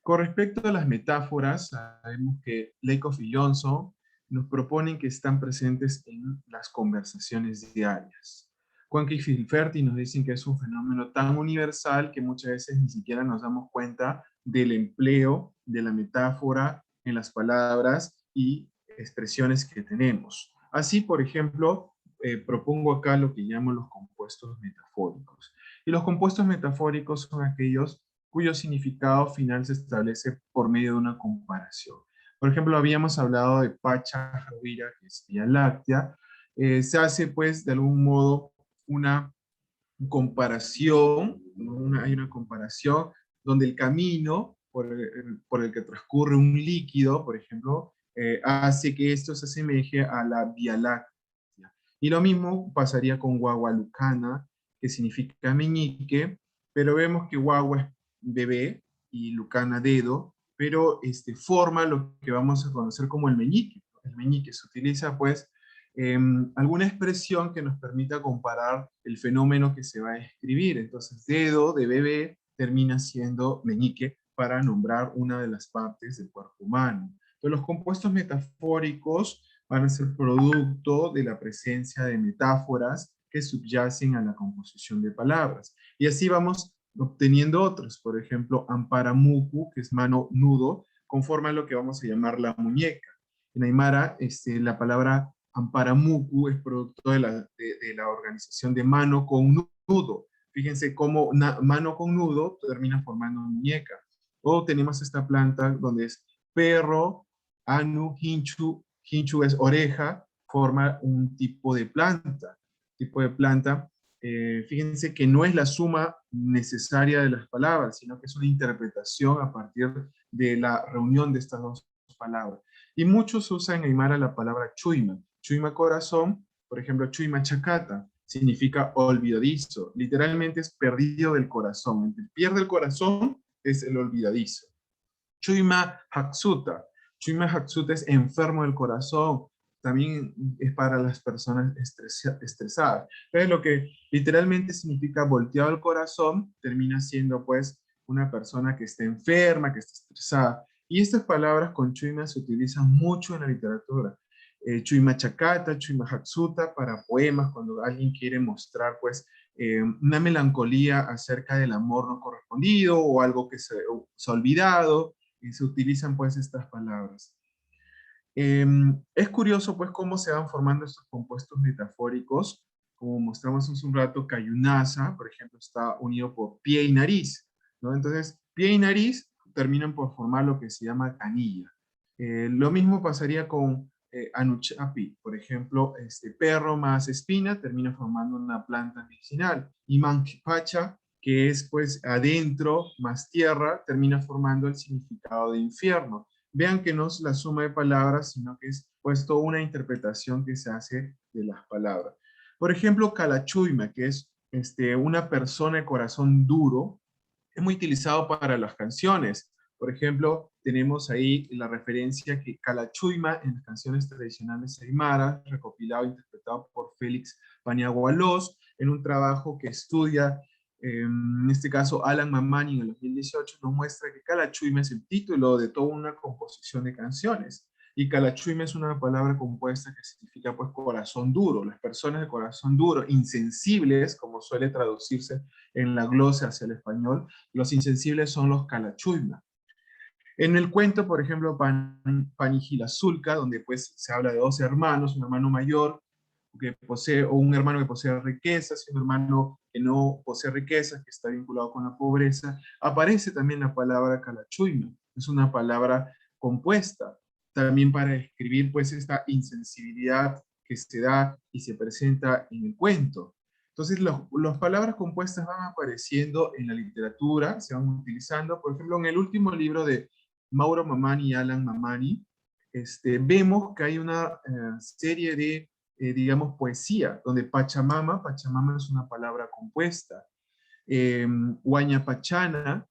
Con respecto a las metáforas, sabemos que Lakoff y Johnson nos proponen que están presentes en las conversaciones diarias. Cuenca y Filferti nos dicen que es un fenómeno tan universal que muchas veces ni siquiera nos damos cuenta del empleo de la metáfora en las palabras y expresiones que tenemos. Así, por ejemplo, propongo acá lo que llamo los compuestos metafóricos. Y los compuestos metafóricos son aquellos cuyo significado final se establece por medio de una comparación. Por ejemplo, habíamos hablado de Pacha Rovira, que es Vía Láctea. Se hace, pues, de algún modo una comparación, ¿no? Hay una comparación donde el camino por el que transcurre un líquido, por ejemplo, hace que esto se asemeje a la Vía Láctea. Y lo mismo pasaría con Guagualucana, que significa meñique, pero vemos que Guagua es bebé y Lucana dedo, pero forma lo que vamos a conocer como el meñique. El meñique se utiliza pues alguna expresión que nos permita comparar el fenómeno que se va a escribir. Entonces, dedo de bebé termina siendo meñique para nombrar una de las partes del cuerpo humano. Entonces, los compuestos metafóricos van a ser producto de la presencia de metáforas que subyacen a la composición de palabras. Y así vamos obteniendo otros. Por ejemplo, amparamuku, que es mano, nudo, conforma lo que vamos a llamar la muñeca. En Aymara, la palabra amparamuku es producto de la organización de mano con nudo. Fíjense cómo mano con nudo termina formando muñeca. O tenemos esta planta donde es perro, anu, hinchu, hinchu es oreja, forma un tipo de planta. Fíjense que no es la suma necesaria de las palabras, sino que es una interpretación a partir de la reunión de estas dos palabras. Y muchos usan en Aymara la palabra chuima. Chuima corazón, por ejemplo, chuima chacata, significa olvidadizo. Literalmente es perdido del corazón. El que pierde el corazón es el olvidadizo. Chuima Hatsuta. Chuima Hatsuta es enfermo del corazón. También es para las personas estresadas. Entonces, lo que literalmente significa volteado el corazón, termina siendo pues una persona que está enferma, que está estresada. Y estas palabras con chuima se utilizan mucho en la literatura. Chuima chacata, chuima hatsuta, para poemas, cuando alguien quiere mostrar pues una melancolía acerca del amor no correspondido o algo que se ha olvidado, y se utilizan pues estas palabras. Es curioso pues cómo se van formando estos compuestos metafóricos. Como mostramos hace un rato, Cayunaza, por ejemplo, está unido por pie y nariz, ¿no? Entonces, pie y nariz terminan por formar lo que se llama canilla. Lo mismo pasaría con Anuchapi, por ejemplo, perro más espina termina formando una planta medicinal. Y Manquipacha, que es pues adentro más tierra, termina formando el significado de infierno. Vean que no es la suma de palabras, sino que es pues toda una interpretación que se hace de las palabras. Por ejemplo, Calachuima, que es una persona de corazón duro, es muy utilizado para las canciones. Por ejemplo, tenemos ahí la referencia que Calachuima en las canciones tradicionales aymaras, recopilado e interpretado por Félix Paniagua Alós, en un trabajo que estudia, en este caso Alan Mamani en el 2018, nos muestra que Calachuima es el título de toda una composición de canciones. Y calachuime es una palabra compuesta que significa pues corazón duro. Las personas de corazón duro, insensibles, como suele traducirse en la glosa hacia el español, los insensibles son los calachuima. En el cuento, por ejemplo, Panigilazulca, donde pues se habla de dos hermanos, un hermano mayor que posee, o un hermano que posee riquezas, y un hermano que no posee riquezas, que está vinculado con la pobreza, aparece también la palabra calachuima. Es una palabra compuesta, también para describir pues esta insensibilidad que se da y se presenta en el cuento. Entonces, las palabras compuestas van apareciendo en la literatura, se van utilizando, por ejemplo, en el último libro de Mauro Mamani y Alan Mamani, vemos que hay una serie de, digamos, poesía, donde Pachamama es una palabra compuesta. Huayna Pachana,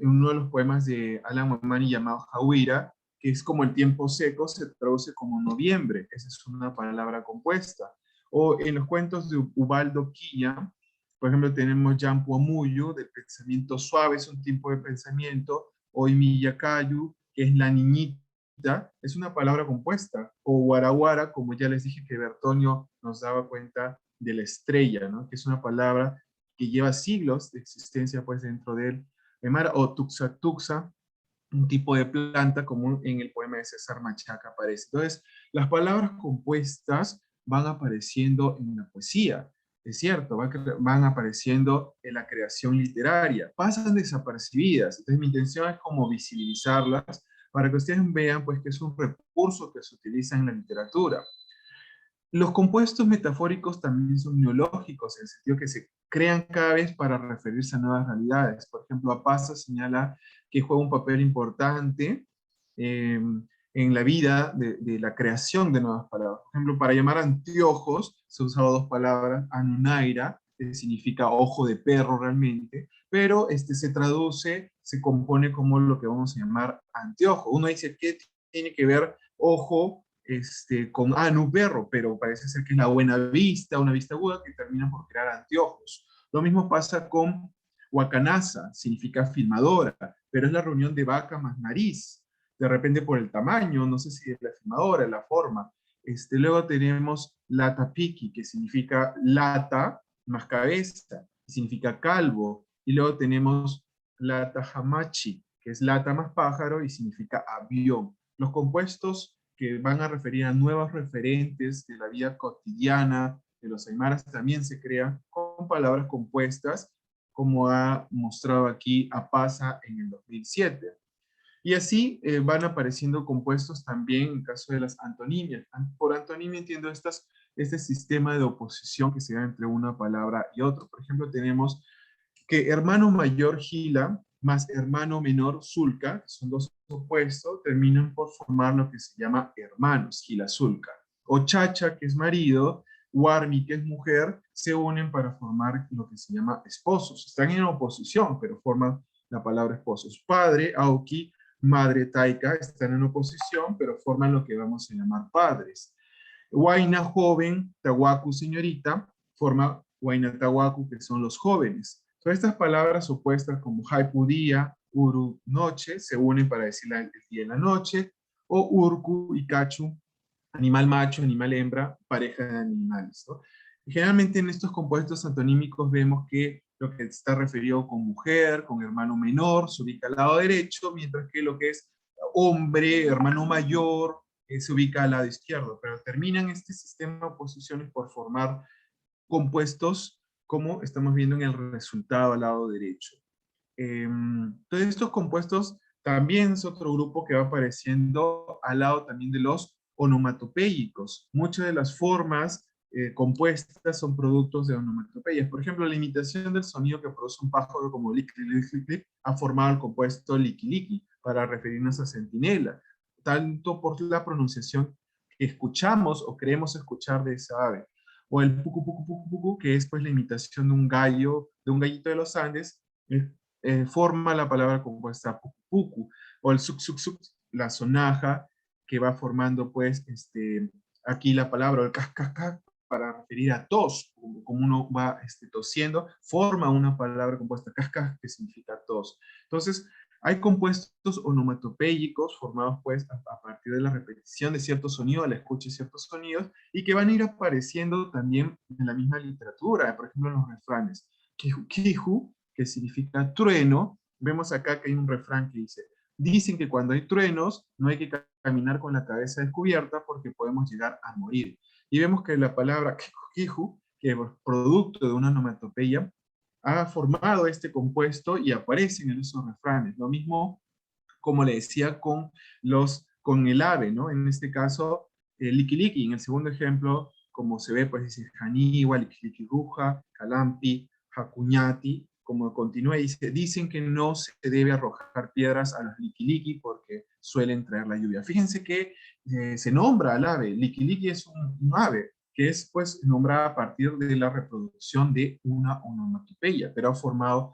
uno de los poemas de Alan Mamani llamado Jauira, que es como el tiempo seco, se traduce como noviembre, esa es una palabra compuesta. O en los cuentos de Ubaldo Quilla, por ejemplo, tenemos Yampu Amuyo, del pensamiento suave, es un tipo de pensamiento, o Imiyacayu, que es la niñita, es una palabra compuesta, o Guaraguara, como ya les dije que Bertonio nos daba cuenta de la estrella, ¿no? Que es una palabra que lleva siglos de existencia pues dentro del Aymara, o Tuxa Tuxa, un tipo de planta como en el poema de César Machaca aparece. Entonces, las palabras compuestas van apareciendo en la poesía, es cierto, van apareciendo en la creación literaria, pasan desapercibidas. Entonces, mi intención es como visibilizarlas para que ustedes vean pues que es un recurso que se utiliza en la literatura. Los compuestos metafóricos también son neológicos, en el sentido que se crean cada vez para referirse a nuevas realidades. Por ejemplo, Apasa señala que juega un papel importante en la vida de la creación de nuevas palabras. Por ejemplo, para llamar anteojos se han usado dos palabras, anunaira, que significa ojo de perro realmente, pero se traduce, se compone como lo que vamos a llamar anteojo. Uno dice, ¿qué tiene que ver ojo con anu perro? Pero parece ser que es la buena vista, una vista aguda que termina por crear anteojos. Lo mismo pasa con Huacanaza, significa filmadora, pero es la reunión de vaca más nariz. De repente por el tamaño, no sé si es la filmadora, la forma. Luego tenemos Latapiki, que significa lata más cabeza, significa calvo. Y luego tenemos Latahamachi, que es lata más pájaro y significa avión. Los compuestos que van a referir a nuevos referentes de la vida cotidiana de los aymaras también se crean con palabras compuestas, como ha mostrado aquí Apasa en el 2007. Y así van apareciendo compuestos también en caso de las antonimias. Por antonimia entiendo este sistema de oposición que se da entre una palabra y otra. Por ejemplo, tenemos que hermano mayor Gila más hermano menor Zulca, que son dos opuestos, terminan por formar lo que se llama hermanos, Gila Zulca. O Chacha, que es marido, Warmi, que es mujer, se unen para formar lo que se llama esposos. Están en oposición, pero forman la palabra esposos. Padre, Auki, madre, Taika, están en oposición, pero forman lo que vamos a llamar padres. Huayna, joven, Tahuacu, señorita, forma Huayna Tahuacu, que son los jóvenes. Todas estas palabras opuestas como Haipu día, Uru noche, se unen para decir el día y la noche, o Urku y Cachu, animal macho, animal hembra, pareja de animales, ¿no? Y generalmente en estos compuestos antonímicos vemos que lo que está referido con mujer, con hermano menor, se ubica al lado derecho, mientras que lo que es hombre, hermano mayor, se ubica al lado izquierdo, pero terminan este sistema de oposiciones por formar compuestos como estamos viendo en el resultado al lado derecho. Todos estos compuestos también es otro grupo que va apareciendo al lado también de los onomatopéyicos. Muchas de las formas compuestas son productos de onomatopeyas. Por ejemplo, la imitación del sonido que produce un pájaro como liqui, liqui, liqui, ha formado el compuesto liqui, liqui para referirnos a centinela, tanto por la pronunciación que escuchamos o creemos escuchar de esa ave. O el pucu, pucu, pucu, pucu, que es pues la imitación de un gallo, de un gallito de los Andes, forma la palabra compuesta pucu, pucu. O el suk, suk, suk, la sonaja, que va formando pues aquí la palabra, el cas, cas, cas, para referir a tos, como uno va tosiendo, forma una palabra compuesta cas, cas, que significa tos. Entonces, Hay compuestos onomatopéyicos formados pues a partir de la repetición de ciertos sonidos, a la escucha de ciertos sonidos, y que van a ir apareciendo también en la misma literatura, por ejemplo en los refranes. Kiju, kiju, que significa trueno. Vemos acá que hay un refrán que dice, dicen que cuando hay truenos no hay que caminar con la cabeza descubierta porque podemos llegar a morir. Y vemos que la palabra kiju, kiju, que es producto de una onomatopeya, ha formado este compuesto y aparecen en esos refranes. Lo mismo, como le decía, con el ave, ¿no? En este caso, liquiliqui. En el segundo ejemplo, como se ve, pues dice janiwa, liquiliquiruja, calampi, jacuñati. Como continúa, dice, dicen que no se debe arrojar piedras a los liquiliqui porque suelen traer la lluvia. Fíjense que se nombra al ave. Liquiliqui es un ave, que es pues nombrada a partir de la reproducción de una onomatopeya, pero ha formado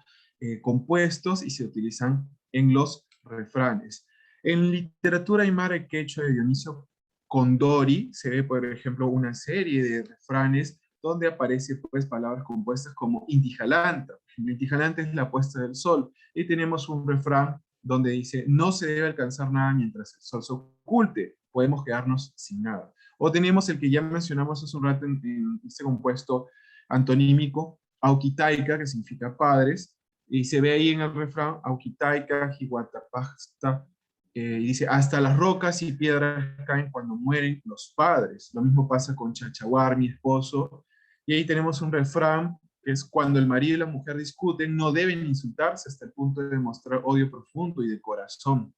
compuestos y se utilizan en los refranes. En literatura aymara y quechua de Dionisio Condori se ve, por ejemplo, una serie de refranes donde aparecen pues palabras compuestas como intijalanta. Intijalanta es la puesta del sol. Y tenemos un refrán donde dice, no se debe alcanzar nada mientras el sol se oculte, podemos quedarnos sin nada. O tenemos el que ya mencionamos hace un rato en este compuesto antonímico, auquitaica, que significa padres, y se ve ahí en el refrán, auquitaica, jihuatapasta, y dice, hasta las rocas y piedras caen cuando mueren los padres. Lo mismo pasa con Chachahuar, mi esposo. Y ahí tenemos un refrán, que es cuando el marido y la mujer discuten, no deben insultarse hasta el punto de demostrar odio profundo y de corazón.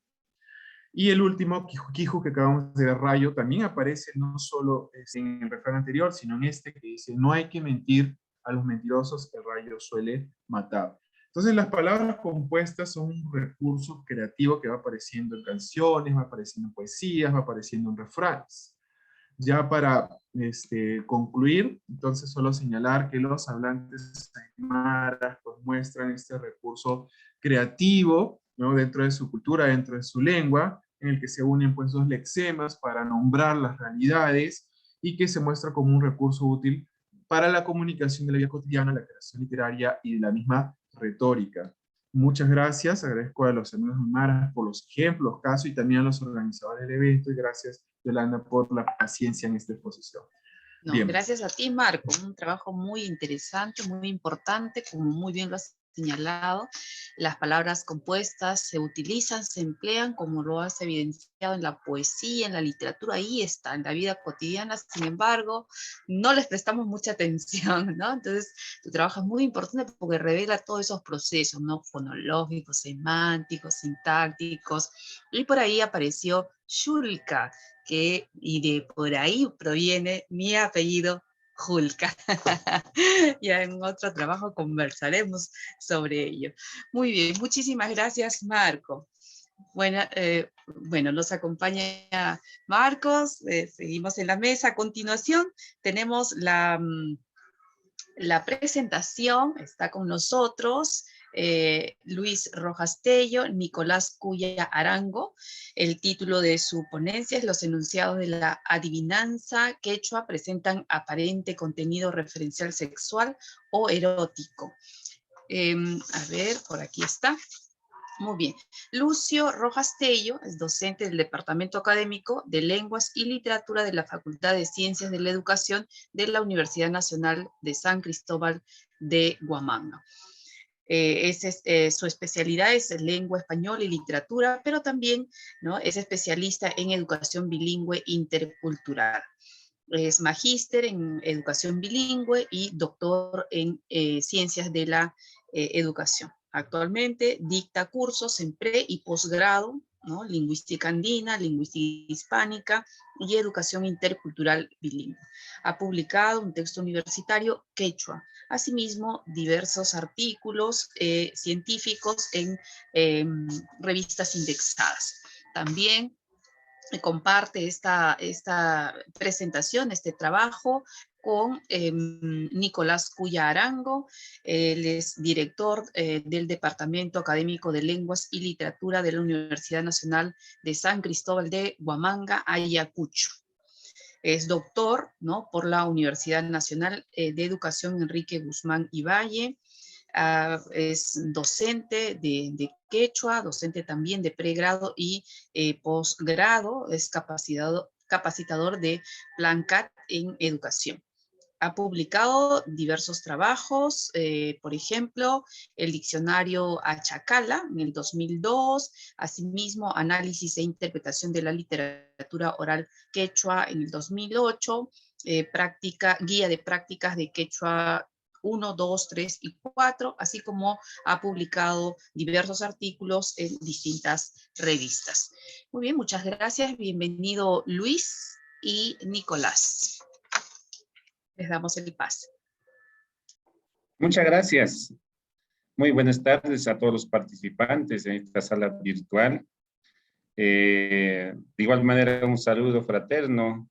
Y el último, Quiju, Quiju, que acabamos de ver, rayo, también aparece no solo en el refrán anterior, sino en este que dice, no hay que mentir a los mentirosos, el rayo suele matar. Entonces las palabras compuestas son un recurso creativo que va apareciendo en canciones, va apareciendo en poesías, va apareciendo en refranes. Ya para concluir, entonces solo señalar que los hablantes aymaras pues, muestran este recurso creativo, ¿no? Dentro de su cultura, dentro de su lengua, en el que se unen pues dos lexemas para nombrar las realidades y que se muestra como un recurso útil para la comunicación de la vida cotidiana, la creación literaria y de la misma retórica. Muchas gracias, agradezco a los amigos aymaras por los ejemplos, casos y también a los organizadores del evento y gracias Yolanda por la paciencia en esta exposición. No, Bien. gracias a ti, Marco. Un trabajo muy interesante, muy importante, como muy bien lo has señalado. Las palabras compuestas se utilizan, se emplean, como lo has evidenciado en la poesía, en la literatura, ahí está, en la vida cotidiana. Sin embargo, no les prestamos mucha atención, ¿no? Entonces, tu trabajo es muy importante porque revela todos esos procesos, ¿no? Fonológicos, semánticos, sintácticos. Y por ahí apareció Shulka, y de por ahí proviene mi apellido Julka. Ya en otro trabajo conversaremos sobre ello. Muy bien, muchísimas gracias, Marco. Bueno, nos acompaña Marcos, seguimos en la mesa. A continuación tenemos la presentación, está con nosotros Luis Rojas Tello, Nicolás Cuya Arango. El título de su ponencia es Los enunciados de la adivinanza quechua presentan aparente contenido referencial sexual o erótico. A ver, por aquí está. Muy bien. Lucio Rojas Tello es docente del Departamento Académico de Lenguas y Literatura de la Facultad de Ciencias de la Educación de la Universidad Nacional de San Cristóbal de Huamanga. Su especialidad es lengua española y literatura, pero también, ¿no?, es especialista en educación bilingüe intercultural. Es magíster en educación bilingüe y doctor en ciencias de la educación. Actualmente dicta cursos en pre y posgrado, ¿no?, lingüística andina, lingüística hispánica y educación intercultural bilingüe. Ha publicado un texto universitario quechua. Asimismo, diversos artículos científicos en revistas indexadas. También comparte esta presentación, este trabajo, con Nicolás Cuya Arango. Él es director del Departamento Académico de Lenguas y Literatura de la Universidad Nacional de San Cristóbal de Huamanga, Ayacucho. Es doctor, ¿no?, por la Universidad Nacional de Educación Enrique Guzmán y Valle. Es docente de quechua, docente también de pregrado y posgrado, es capacitador de Plan CAT en educación. Ha publicado diversos trabajos, por ejemplo, el diccionario Achacala en el 2002, asimismo análisis e interpretación de la literatura oral quechua en el 2008, guía de prácticas de quechua 1, 2, 3 y 4, así como ha publicado diversos artículos en distintas revistas. Muy bien, muchas gracias. Bienvenido Luis y Nicolás. Les damos el pase. Muchas gracias. Muy buenas tardes a todos los participantes en esta sala virtual. De igual manera, un saludo fraterno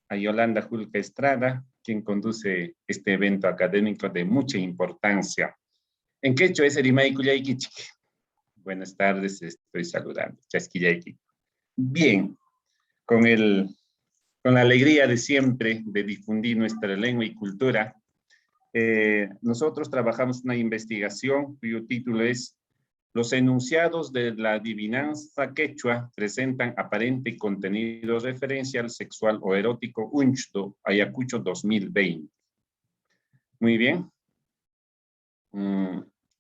a Yolanda Julca Estrada, quien conduce este evento académico de mucha importancia. En quechua es Erimay Kuyaykichik. Buenas tardes, estoy saludando. Chasquillayki. Bien, con la alegría de siempre de difundir nuestra lengua y cultura, nosotros trabajamos una investigación cuyo título es Los enunciados de la adivinanza quechua presentan aparente contenido referencial, sexual o erótico, Unchdo, Ayacucho 2020. Muy bien.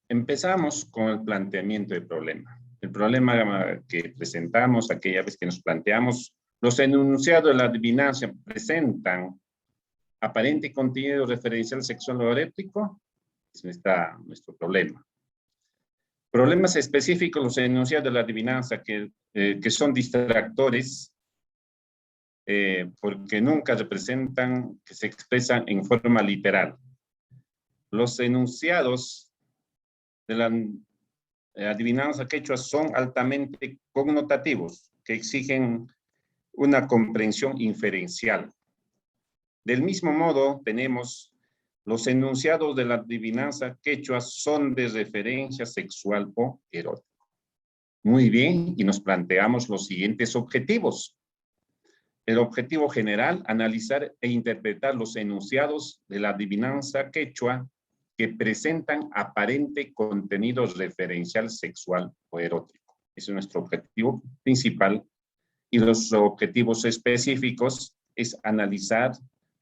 Empezamos con el planteamiento del problema. El problema que presentamos aquella vez que nos planteamos, los enunciados de la adivinanza presentan aparente contenido referencial, sexual o erótico, es nuestro problema. Problemas específicos, los enunciados de la adivinanza que son distractores porque nunca representan, que se expresan en forma literal. Los enunciados de la adivinanza quechua son altamente connotativos, que exigen una comprensión inferencial. Del mismo modo, tenemos los enunciados de la adivinanza quechua son de referencia sexual o erótico. Muy bien, y nos planteamos los siguientes objetivos. El objetivo general, analizar e interpretar los enunciados de la adivinanza quechua que presentan aparente contenido referencial sexual o erótico. Ese es nuestro objetivo principal. Y los objetivos específicos es analizar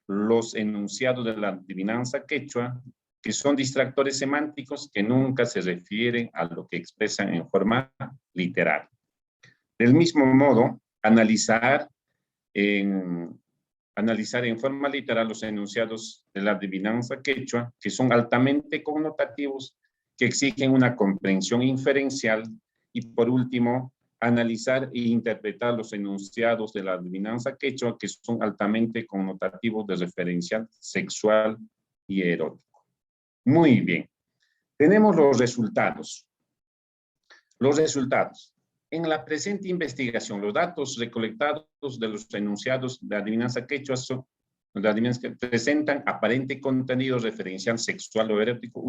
los enunciados de la adivinanza quechua, que son distractores semánticos que nunca se refieren a lo que expresan en forma literal. Del mismo modo, analizar en forma literal los enunciados de la adivinanza quechua, que son altamente connotativos, que exigen una comprensión inferencial, y por último, analizar e interpretar los enunciados de la adivinanza quechua que son altamente connotativos de referencial sexual y erótico. Muy bien. Tenemos los resultados. Los resultados. En la presente investigación, los datos recolectados de los enunciados de adivinanza quechua presentan aparente contenido referencial sexual o erótico,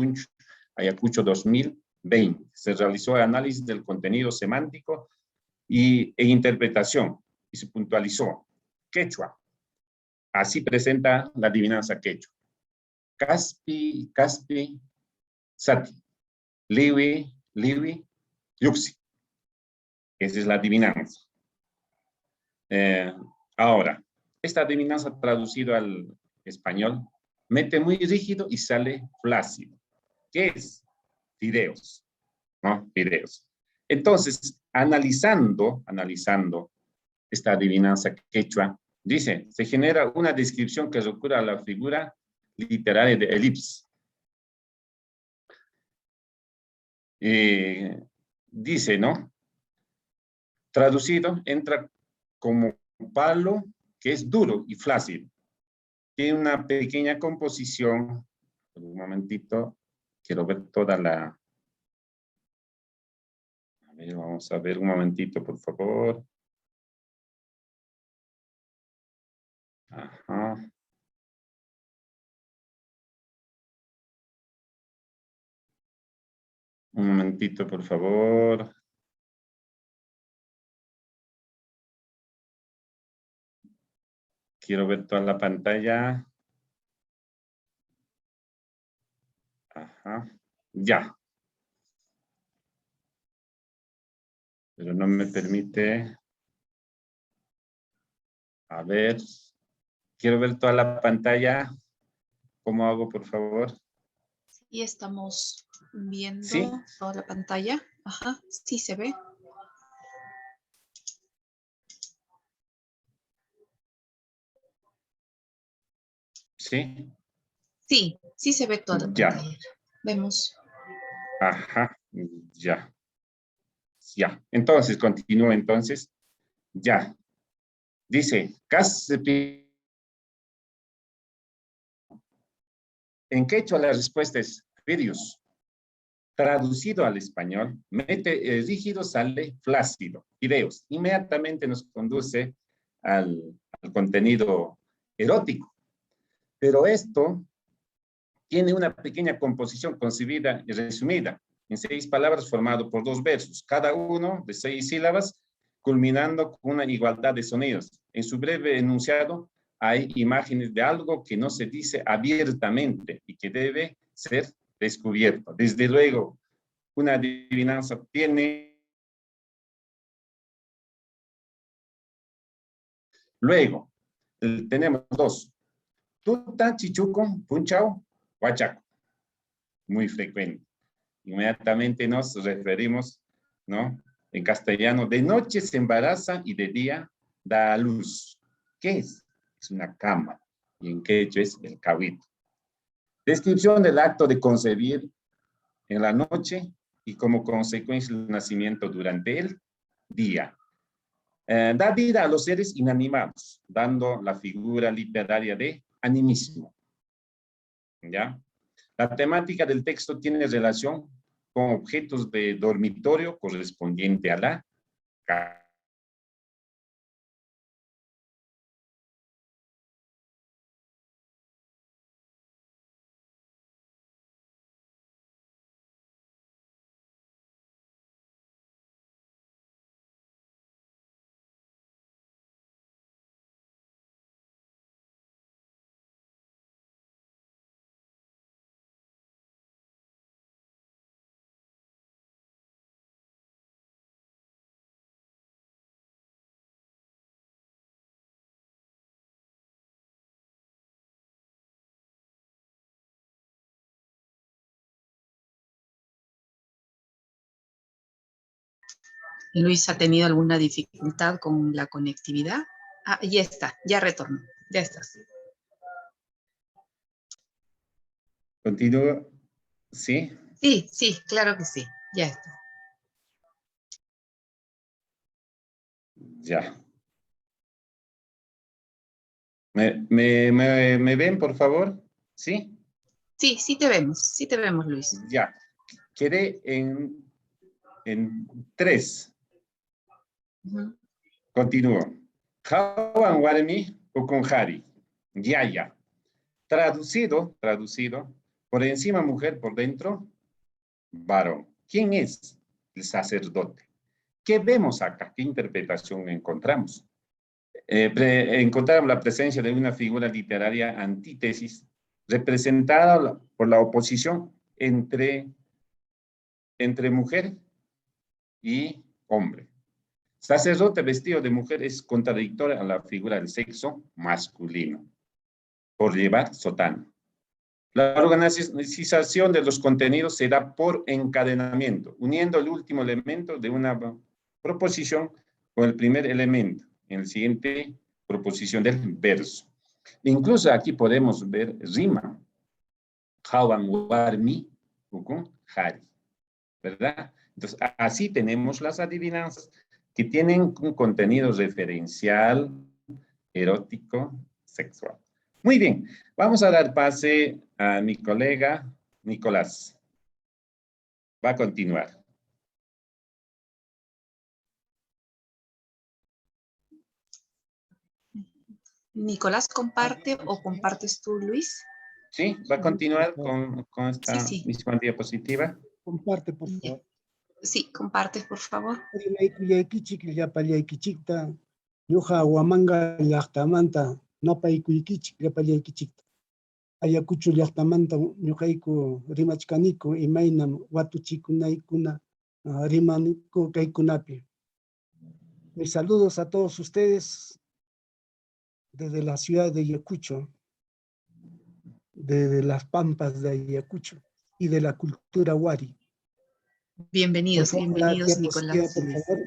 Ayacucho 2020. Se realizó el análisis del contenido semántico e interpretación, y se puntualizó. Quechua. Así presenta la adivinanza quechua. Caspi, Sati. Liwi, Yuxi. Esa es la adivinanza. Ahora, esta adivinanza traducido al español, mete muy rígido y sale flácido. ¿Qué es? Fideos, ¿no? Fideos. Entonces, analizando esta adivinanza quechua, dice, se genera una descripción que recurre a la figura literaria de elipse. Dice, ¿no? Traducido, entra como palo que es duro y flácido. Tiene una pequeña composición. Un momentito, quiero ver toda la... A ver, vamos a ver un momentito, por favor. Ajá. Un momentito, por favor. Quiero ver toda la pantalla. Ajá. Ya. Pero no me permite. A ver. Quiero ver toda la pantalla. ¿Cómo hago, por favor? Sí, estamos viendo ¿Sí? toda la pantalla. Ajá, sí se ve. ¿Sí? Sí, sí se ve toda la Ya. pantalla. Vemos. Ajá. Ya. Ya. Entonces, continúo entonces. Ya. Dice, en quechua la respuesta es firius. Traducido al español, rígido sale flácido. Fideos. Inmediatamente nos conduce al contenido erótico. Pero esto tiene una pequeña composición concebida y resumida en 6 palabras formado por 2 versos, cada uno de 6 sílabas, culminando con una igualdad de sonidos. En su breve enunciado hay imágenes de algo que no se dice abiertamente y que debe ser descubierto. Desde luego, una adivinanza tiene... Luego, tenemos 2. Tuta, chichuco, punchao, huachaco. Muy frecuente. Inmediatamente nos referimos, ¿no? En castellano, de noche se embaraza y de día da a luz. ¿Qué es? Es una cama. Y en quechua es el cahuito. Descripción del acto de concebir en la noche y como consecuencia el nacimiento durante el día. Da vida a los seres inanimados, dando la figura literaria de animismo. ¿Ya? La temática del texto tiene relación con objetos de dormitorio correspondiente a la casa. Luis ha tenido alguna dificultad con la conectividad. Ah, ya está, ya retornó. Ya estás. Continúo. ¿Sí? Sí, sí, claro que sí. Ya está. Ya. ¿Me ven, por favor? ¿Sí? Sí, sí te vemos, Luis. Ya. Quedé en 3. Ujú. Continúo. Hawan Warmi Ukunjari. Yaya. Traducido, por encima mujer, por dentro, varón. ¿Quién es el sacerdote? ¿Qué vemos acá? ¿Qué interpretación encontramos? Encontramos la presencia de una figura literaria antítesis representada por la oposición entre mujer y hombre. Sacerdote vestido de mujer es contradictoria a la figura del sexo masculino por llevar sotana. La organización de los contenidos se da por encadenamiento, uniendo el último elemento de una proposición con el primer elemento en la siguiente proposición del verso. Incluso aquí podemos ver rima. Hawan warmi ukun hari. ¿Verdad? Entonces, así tenemos las adivinanzas que tienen un contenido referencial, erótico, sexual. Muy bien, vamos a dar pase a mi colega Nicolás. Va a continuar. Nicolás, ¿comparte o compartes tú, Luis? ¿Sí? ¿Va a continuar con esta Sí. misma diapositiva? Comparte, por favor. Sí, compartes, por favor. Yaykichik llapallaykichikta, ñuqa Huamanga llaqtamanta nopaykuykichik llapallaykichikta. Ayacucho llaqtamanta ñuqayku rimachkaniku imaynam watuchikunaykuna rimaniku kaykunapi. Mis saludos a todos ustedes desde la ciudad de Ayacucho, desde las pampas de Ayacucho y de la cultura Wari. Bienvenidos, Por favor, la bienvenidos, diapositiva, Nicolás. por favor.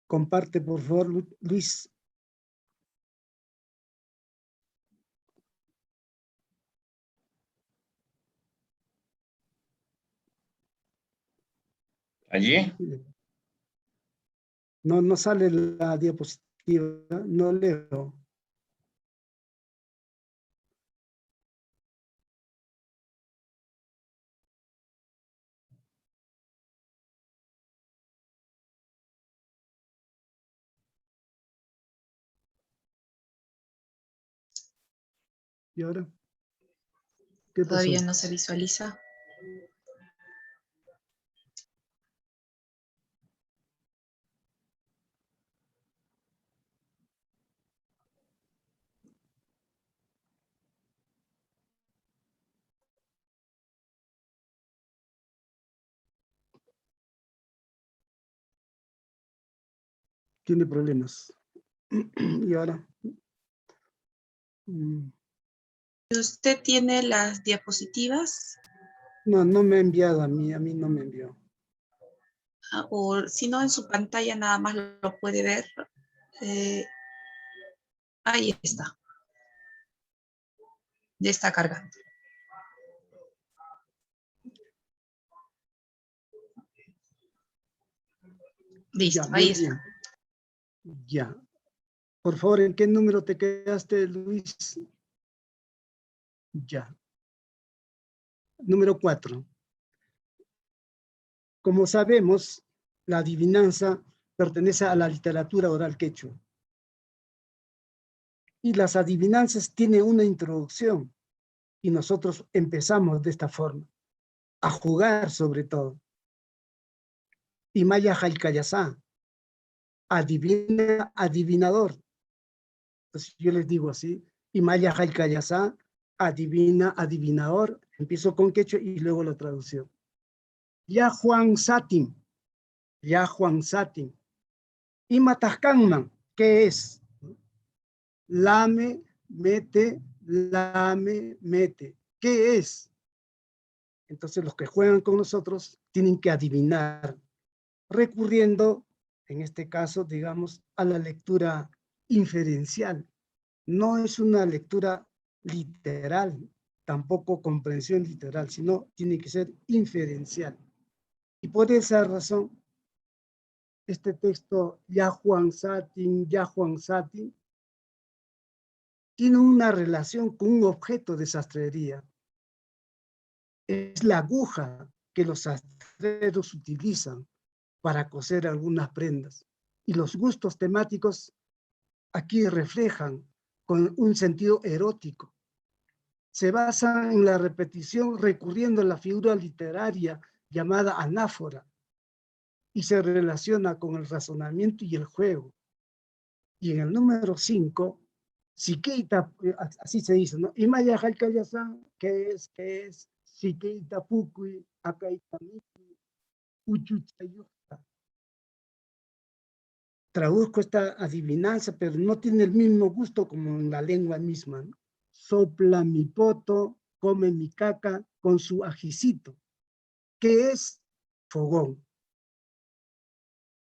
Comparte, por favor, Luis. Allí. No sale la diapositiva, no leo. ¿Y ahora? ¿Qué pasó? Todavía no se visualiza. Tiene problemas. ¿Y ahora? ¿Usted tiene las diapositivas? No me ha enviado a mí no me envió. O si no, en su pantalla nada más lo puede ver. Ahí está. Ya está cargando. Listo, Ya, ahí muy está. bien. Ya. Por favor, ¿en qué número te quedaste, Luis? Ya. Número 4. Como sabemos, la adivinanza pertenece a la literatura oral quechua. Y las adivinanzas tienen una introducción. Y nosotros empezamos de esta forma, a jugar sobre todo. Imaya Jaicayasá, adivina, adivinador. Entonces yo les digo así, Imaya Jaicayasá, adivina, adivinador. Empiezo con quechua y luego la traducción. Ya Juan Satin, ya Juan Satin. Imatascanman, ¿qué es? Lame, mete, ¿qué es? Entonces los que juegan con nosotros tienen que adivinar, recurriendo, en este caso, digamos, a la lectura inferencial. No es una lectura literal, tampoco comprensión literal, sino tiene que ser inferencial. Y por esa razón, este texto, Ya Juan Satin, tiene una relación con un objeto de sastrería. Es la aguja que los sastreros utilizan para coser algunas prendas. Y los gustos temáticos aquí reflejan con un sentido erótico. Se basa en la repetición recurriendo a la figura literaria llamada anáfora y se relaciona con el razonamiento y el juego. Y en el número 5, Siqueita, así se dice, ¿no? Imaya Jalcayasan, ¿qué es? Siqueita Pukui, Akaita Miki, Uchuchayuta. Traduzco esta adivinanza, pero no tiene el mismo gusto como en la lengua misma, ¿no? Sopla mi poto, come mi caca con su ajicito. ¿Qué es? Fogón.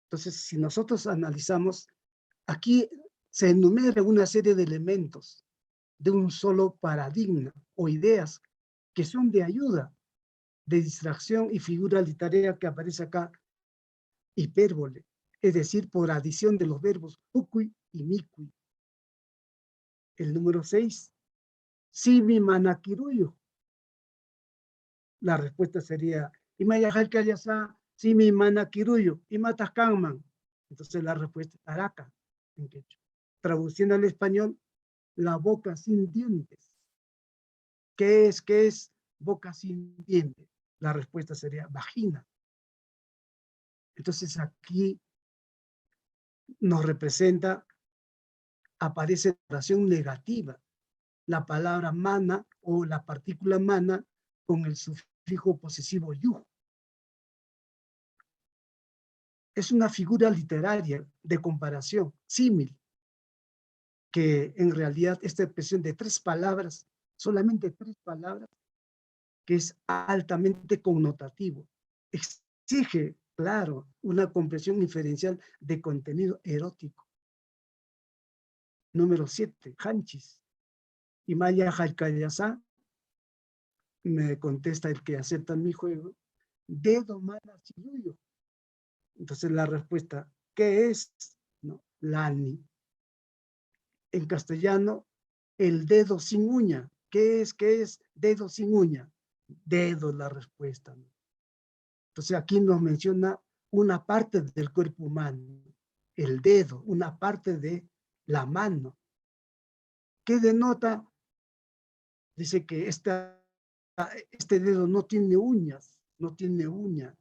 Entonces, si nosotros analizamos, aquí se enumera una serie de elementos de un solo paradigma o ideas que son de ayuda, de distracción y figura literaria que aparece acá, hipérbole, es decir, por adición de los verbos ukui y mikui. El número 6, Simi Manakiruyo. La respuesta sería, Imayajal Kayasa, Simi Manakiruyo, Imatas Kanman. Entonces la respuesta es Araca, en quechua. Traduciendo al español, la boca sin dientes. ¿Qué es boca sin dientes? La respuesta sería vagina. Entonces aquí nos representa aparece oración negativa, la palabra mana o la partícula mana con el sufijo posesivo yu. Es una figura literaria de comparación, símil, que en realidad esta expresión de 3 palabras, solamente 3 palabras, que es altamente connotativo, exige, claro, una comprensión inferencial de contenido erótico. Número 7, Hanchis. Imaya Halkayasa, me contesta el que acepta mi juego, dedo mana chiyuyo. Entonces la respuesta, ¿qué es? ¿No? Lani. En castellano, el dedo sin uña. ¿Qué es? ¿Qué es? Dedo sin uña. Dedo la respuesta, ¿no? Entonces aquí nos menciona una parte del cuerpo humano, el dedo, una parte de la mano. ¿Qué denota? Dice que este dedo no tiene uñas, no tiene uña.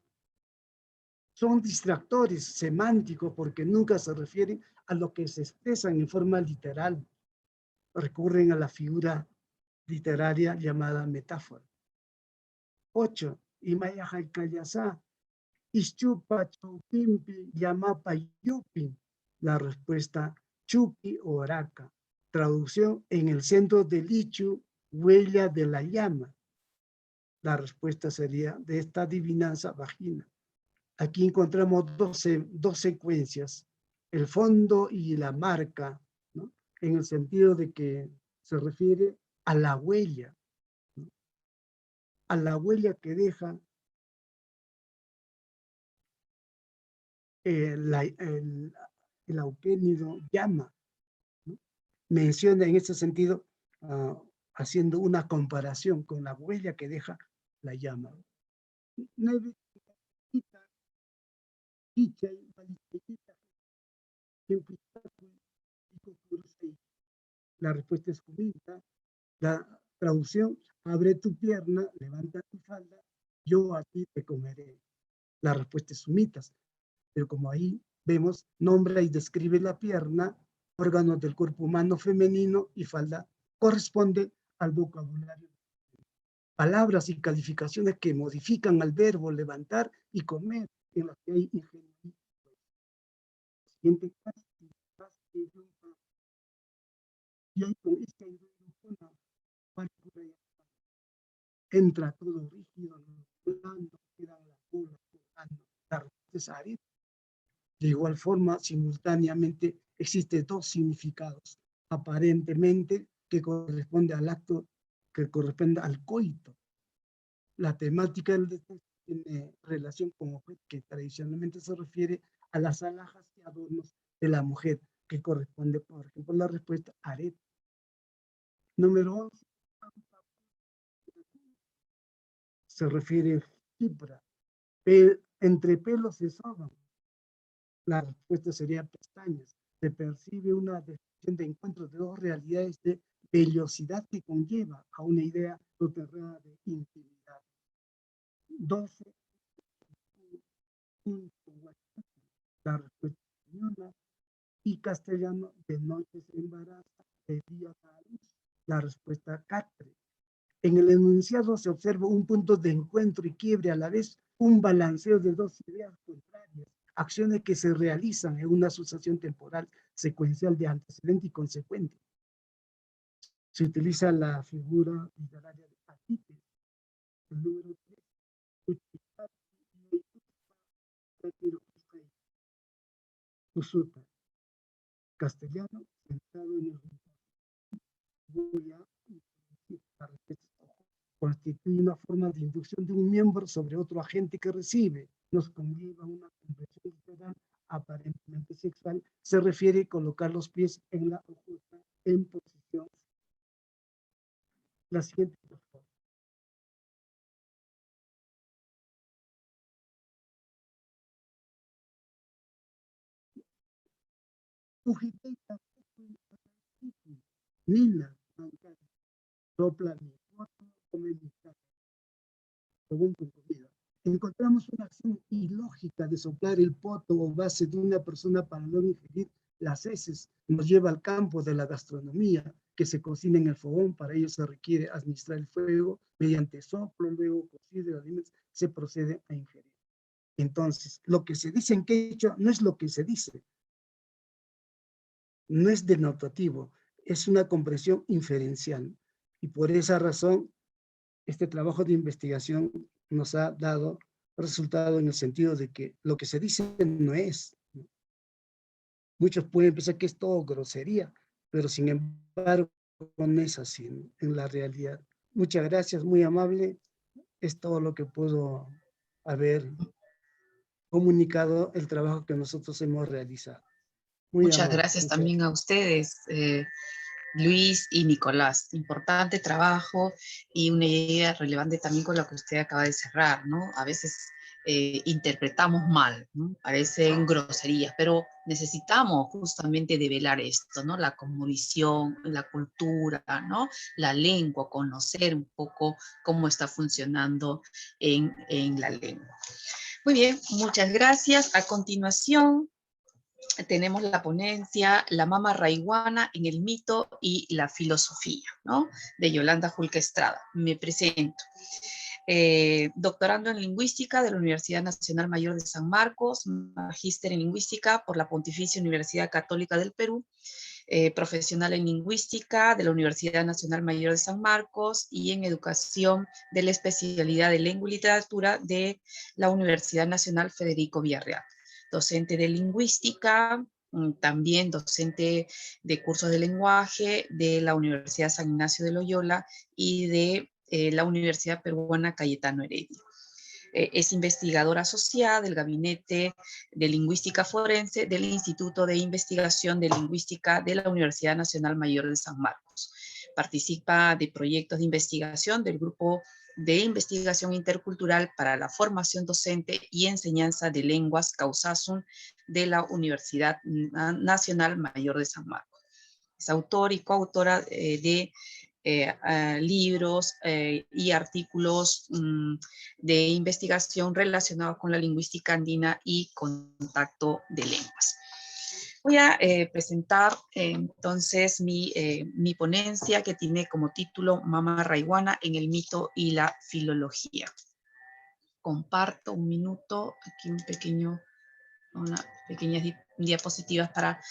Son distractores semánticos porque nunca se refieren a lo que se expresan en forma literal. Recurren a la figura literaria llamada metáfora. 8. Imaya Haikayasa. Ischupa chupimpi yamapa yupi. La respuesta chupi o araca. Traducción: en el centro del ichu, huella de la llama. La respuesta sería de esta adivinanza vagina. Aquí encontramos dos secuencias, el fondo y la marca, ¿no? En el sentido de que se refiere a la huella, ¿no? A la huella que deja el auquénido llama, ¿no? Menciona en ese sentido, haciendo una comparación con la huella que deja la llama. La respuesta es comida. La traducción: abre tu pierna, levanta tu falda, yo a ti te comeré. La respuesta es sumitas, pero como ahí vemos, nombra y describe la pierna, órganos del cuerpo humano femenino, y falda corresponde al vocabulario. Palabras y calificaciones que modifican al verbo levantar y comer, en las que hay ingeniería. Siguiente caso, y ahí con esta entra todo rígido, blando, queda la cola colgando. La respuesta es arete. De igual forma, simultáneamente existen 2 significados, aparentemente que corresponde al acto, que corresponde al coito. La temática del texto tiene relación con objeto que tradicionalmente se refiere a las alhajas y adornos de la mujer, que corresponde, por ejemplo, la respuesta arete. Número 11. Se refiere a fibra. Entre pelos se soban. La respuesta sería pestañas. Se percibe una descripción de encuentro de 2 realidades de vellosidad que conlleva a una idea soterrada de intimidad. 12. La respuesta española y castellano: de noche se embaraza, de día da luz. La respuesta catre. En el enunciado se observa un punto de encuentro y quiebre, a la vez un balanceo de 2 ideas contrarias, acciones que se realizan en una sucesión temporal secuencial de antecedente y consecuente. Se utiliza la figura literaria de Aquites. El número 3. Usuta. Castellano, sentado en el voy a la respuesta constituye una forma de inducción de un miembro sobre otro agente que recibe. Nos conlleva una comprensión literal aparentemente sexual. Se refiere a colocar los pies en la ojusta en posición. La siguiente, por favor. Nina, sopla mi foto, come mi casa, según tu comida. Encontramos una acción ilógica de soplar el poto o base de una persona para luego ingerir las heces, nos lleva al campo de la gastronomía, que se cocina en el fogón. Para ello se requiere administrar el fuego mediante soplo, luego cocido el alimento, se procede a ingerir. Entonces, lo que se dice en quechua no es lo que se dice, no es denotativo, es una comprensión inferencial. Y por esa razón, este trabajo de investigación nos ha dado resultado en el sentido de que lo que se dice no es. Muchos pueden pensar que es todo grosería, pero sin embargo no es así en la realidad. Muchas gracias, muy amable. Es todo lo que puedo haber comunicado el trabajo que nosotros hemos realizado. Muy Muchas amable. gracias también a ustedes, Luis y Nicolás. Importante trabajo y una idea relevante también con lo que usted acaba de cerrar, ¿no? A veces interpretamos mal, ¿no? Parecen groserías, pero necesitamos justamente develar esto, ¿no? La cosmovisión, la cultura, ¿no? La lengua, conocer un poco cómo está funcionando en la lengua. Muy bien, muchas gracias. A continuación, tenemos la ponencia La Mama Rayguana en el mito y la filosofía, ¿no? De Yolanda Julca Estrada. Me presento. Doctorando en Lingüística de la Universidad Nacional Mayor de San Marcos, magíster en Lingüística por la Pontificia Universidad Católica del Perú, profesional en Lingüística de la Universidad Nacional Mayor de San Marcos y en Educación de la especialidad de Lengua y Literatura de la Universidad Nacional Federico Villarreal. Docente de Lingüística, también docente de cursos de lenguaje de la Universidad San Ignacio de Loyola y de la Universidad Peruana Cayetano Heredia. Es investigadora asociada del Gabinete de Lingüística Forense del Instituto de Investigación de Lingüística de la Universidad Nacional Mayor de San Marcos. Participa de proyectos de investigación del Grupo de Investigación Intercultural para la Formación Docente y Enseñanza de Lenguas Causasum de la Universidad Nacional Mayor de San Marcos. Es autor y coautora de libros y artículos de investigación relacionados con la lingüística andina y contacto de lenguas. Voy a presentar entonces mi ponencia, que tiene como título Mama Rayguana en el mito y la filología. Comparto un minuto, aquí unas pequeñas diapositivas para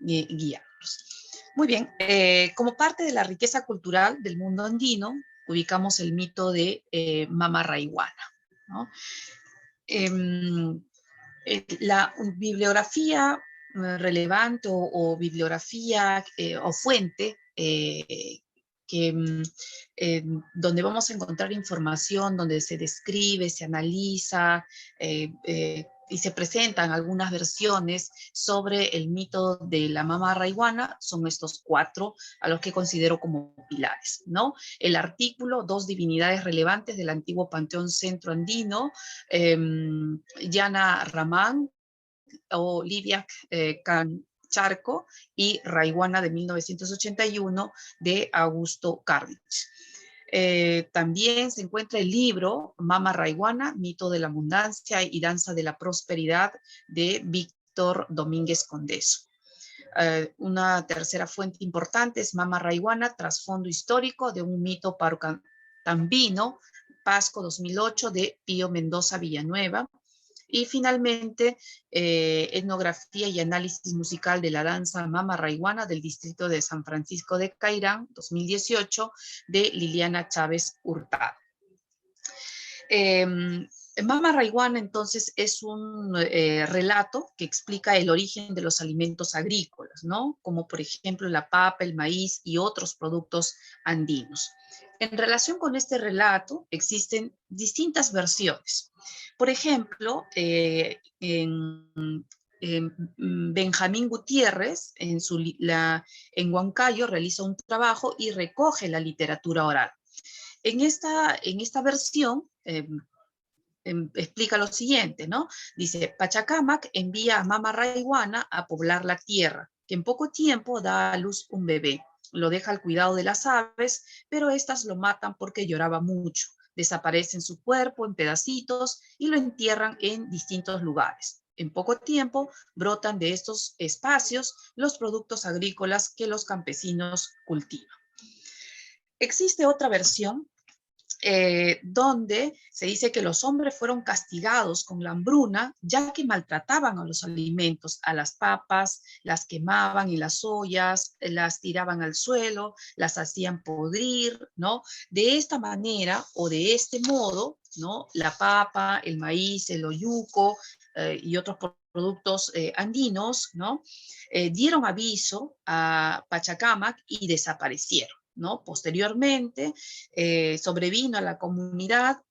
guiarnos. Muy bien, como parte de la riqueza cultural del mundo andino, ubicamos el mito de Mama Rayguana, ¿no? La bibliografía relevante o bibliografía o fuente donde vamos a encontrar información, donde se describe, se analiza y se presentan algunas versiones sobre el mito de la Mama Rayguana, son estos 4 a los que considero como pilares, ¿no? El artículo, 2 divinidades relevantes del antiguo panteón centroandino, Yana Ramán o Livia Charco y Rayguana de 1981 de Augusto Carlich. También se encuentra el libro Mama Rayguana, Mito de la Abundancia y Danza de la Prosperidad de Víctor Domínguez Condeso. Una tercera fuente importante es Mama Rayguana, trasfondo histórico de un mito parucantambino, Pasco 2008 de Pío Mendoza Villanueva. Y finalmente, etnografía y análisis musical de la danza Mama Rayguana del distrito de San Francisco de Cairán, 2018, de Liliana Chávez Hurtado. Mama Rayguana, entonces, es un relato que explica el origen de los alimentos agrícolas, ¿no? Como, por ejemplo, la papa, el maíz y otros productos andinos. En relación con este relato, existen distintas versiones. Por ejemplo, Benjamín Gutiérrez, en Huancayo, realiza un trabajo y recoge la literatura oral. En esta versión, explica lo siguiente, ¿no? Dice, Pachacamac envía a Mama Rayguana a poblar la tierra, que en poco tiempo da a luz un bebé. Lo deja al cuidado de las aves, pero estas lo matan porque lloraba mucho. Desaparecen su cuerpo en pedacitos y lo entierran en distintos lugares. En poco tiempo brotan de estos espacios los productos agrícolas que los campesinos cultivan. Existe otra versión donde se dice que los hombres fueron castigados con la hambruna, ya que maltrataban a los alimentos, a las papas, las quemaban en las ollas, las tiraban al suelo, las hacían podrir, ¿no? De esta manera o de este modo, ¿no? La papa, el maíz, el oyuco y otros productos andinos, ¿no? Dieron aviso a Pachacámac y desaparecieron, ¿no? Posteriormente sobrevino a la comunidad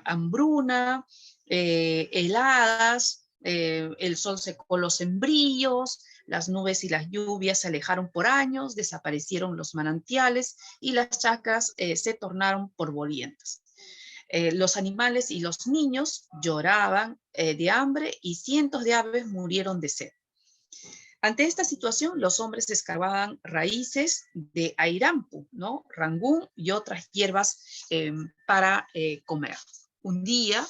hambruna, heladas, el sol secó los sembríos, las nubes y las lluvias se alejaron por años, desaparecieron los manantiales y las chacras se tornaron polvorientas. Los animales y los niños lloraban de hambre y cientos de aves murieron de sed. Ante esta situación, los hombres escarbaban raíces de airampu, ¿no? Rangún y otras hierbas para comer. Un día,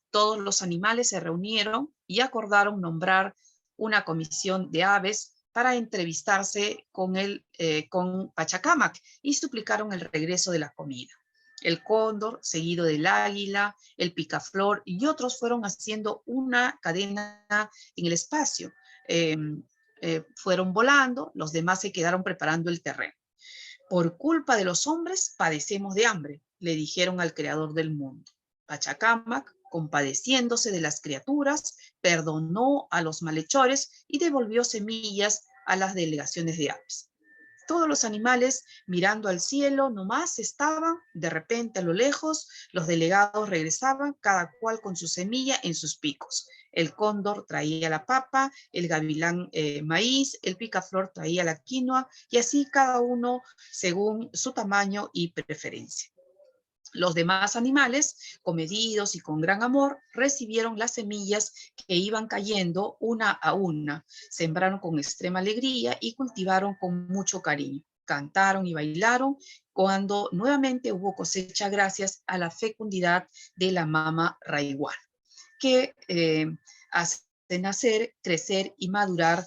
todos los animales se reunieron y acordaron nombrar una comisión de aves para entrevistarse con Pachacámac y suplicaron el regreso de la comida. El cóndor, seguido del águila, el picaflor y otros fueron haciendo una cadena en el espacio. Fueron volando, los demás se quedaron preparando el terreno. Por culpa de los hombres padecemos de hambre, le dijeron al creador del mundo. Pachacámac, compadeciéndose de las criaturas, perdonó a los malhechores y devolvió semillas a las delegaciones de aves. Todos los animales mirando al cielo nomás estaban, de repente a lo lejos, los delegados regresaban, cada cual con su semilla en sus picos. El cóndor traía la papa, el gavilán maíz, el picaflor traía la quinoa, y así cada uno según su tamaño y preferencia. Los demás animales, comedidos y con gran amor, recibieron las semillas que iban cayendo una a una, sembraron con extrema alegría y cultivaron con mucho cariño. Cantaron y bailaron cuando nuevamente hubo cosecha gracias a la fecundidad de la mama raiguana, que hace nacer, crecer y madurar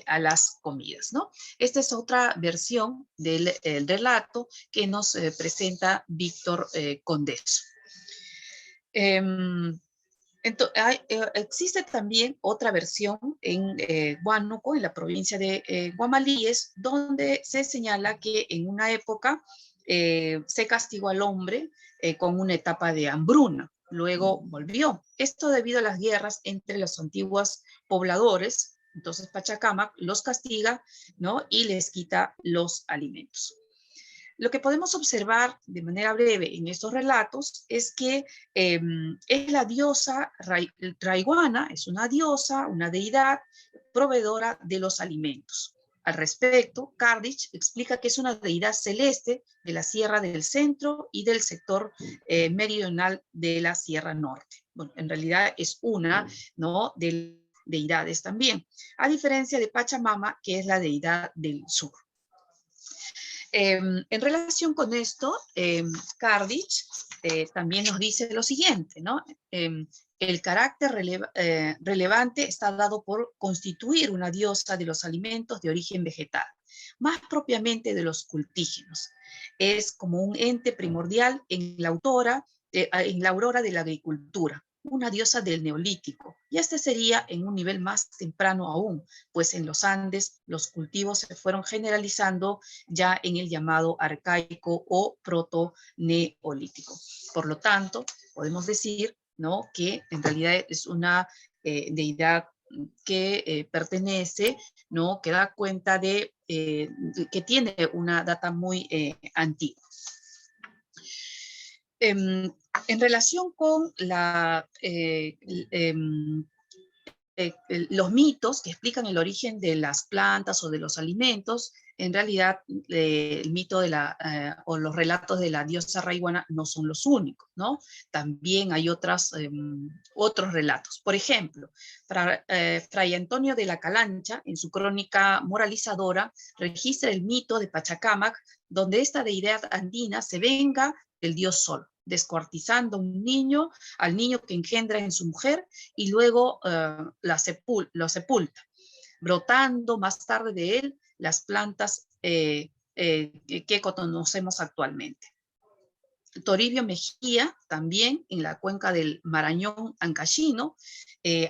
a las comidas, ¿no? Esta es otra versión del relato que nos presenta Víctor Condeso. Existe también otra versión en Huánuco, en la provincia de Guamalíes, donde se señala que en una época se castigó al hombre con una etapa de hambruna. Luego volvió. Esto debido a las guerras entre los antiguos pobladores. Entonces Pachacámac los castiga, ¿no? Y les quita los alimentos. Lo que podemos observar de manera breve en estos relatos es que es la diosa raiguana, es una diosa, una deidad proveedora de los alimentos. Al respecto, Kardich explica que es una deidad celeste de la Sierra del Centro y del sector meridional de la Sierra Norte. Bueno, en realidad es una, ¿no?, de deidades también, a diferencia de Pachamama, que es la deidad del sur. En relación con esto, Kardich también nos dice lo siguiente, ¿no? El carácter relevante está dado por constituir una diosa de los alimentos de origen vegetal, más propiamente de los cultígenos. Es como un ente primordial en la aurora de la agricultura, una diosa del Neolítico, y este sería en un nivel más temprano aún, pues en los Andes los cultivos se fueron generalizando ya en el llamado arcaico o proto-neolítico. Por lo tanto, podemos decir, ¿no?, que en realidad es una deidad que pertenece, ¿no?, que da cuenta de que tiene una data muy antigua. En relación con los mitos que explican el origen de las plantas o de los alimentos, en realidad el mito o los relatos de la diosa raiguana no son los únicos, ¿no? También hay otros relatos. Por ejemplo, Fray Antonio de la Calancha, en su crónica moralizadora, registra el mito de Pachacámac, donde esta deidad andina se venga del dios Sol. descuartizando al niño que engendra en su mujer y luego lo sepulta, brotando más tarde de él las plantas que conocemos actualmente. Toribio Mejía, también en la cuenca del Marañón Ancashino,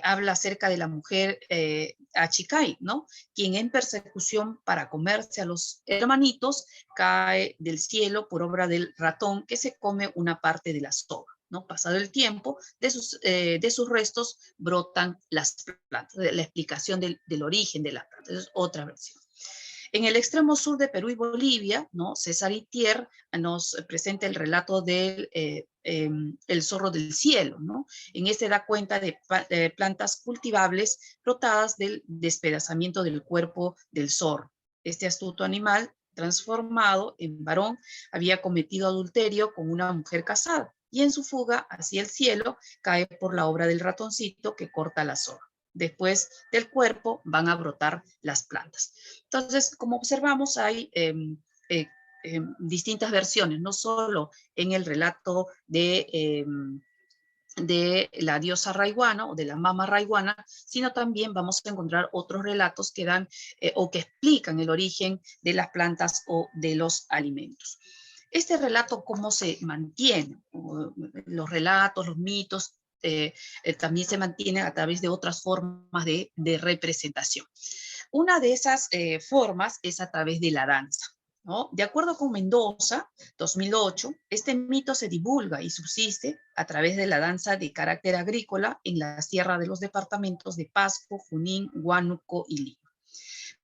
habla acerca de la mujer Achicay, ¿no? Quien en persecución para comerse a los hermanitos cae del cielo por obra del ratón que se come una parte de la soga, ¿no? Pasado el tiempo, de sus restos brotan las plantas. La explicación del origen de las plantas es otra versión. En el extremo sur de Perú y Bolivia, ¿no? César Itier nos presenta el relato del el zorro del cielo, ¿no? En este da cuenta de plantas cultivables brotadas del despedazamiento del cuerpo del zorro. Este astuto animal, transformado en varón, había cometido adulterio con una mujer casada y en su fuga hacia el cielo cae por la obra del ratoncito que corta la zorra. Después del cuerpo van a brotar las plantas. Entonces, como observamos, hay distintas versiones, no solo en el relato de la diosa Rayguana o de la mama Rayguana, sino también vamos a encontrar otros relatos que dan o que explican el origen de las plantas o de los alimentos. Este relato, ¿cómo se mantiene? Los relatos, los mitos, también se mantienen a través de otras formas de representación. Una de esas formas es a través de la danza, ¿no? De acuerdo con Mendoza, 2008, este mito se divulga y subsiste a través de la danza de carácter agrícola en la sierra de los departamentos de Pasco, Junín, Huánuco y Lima.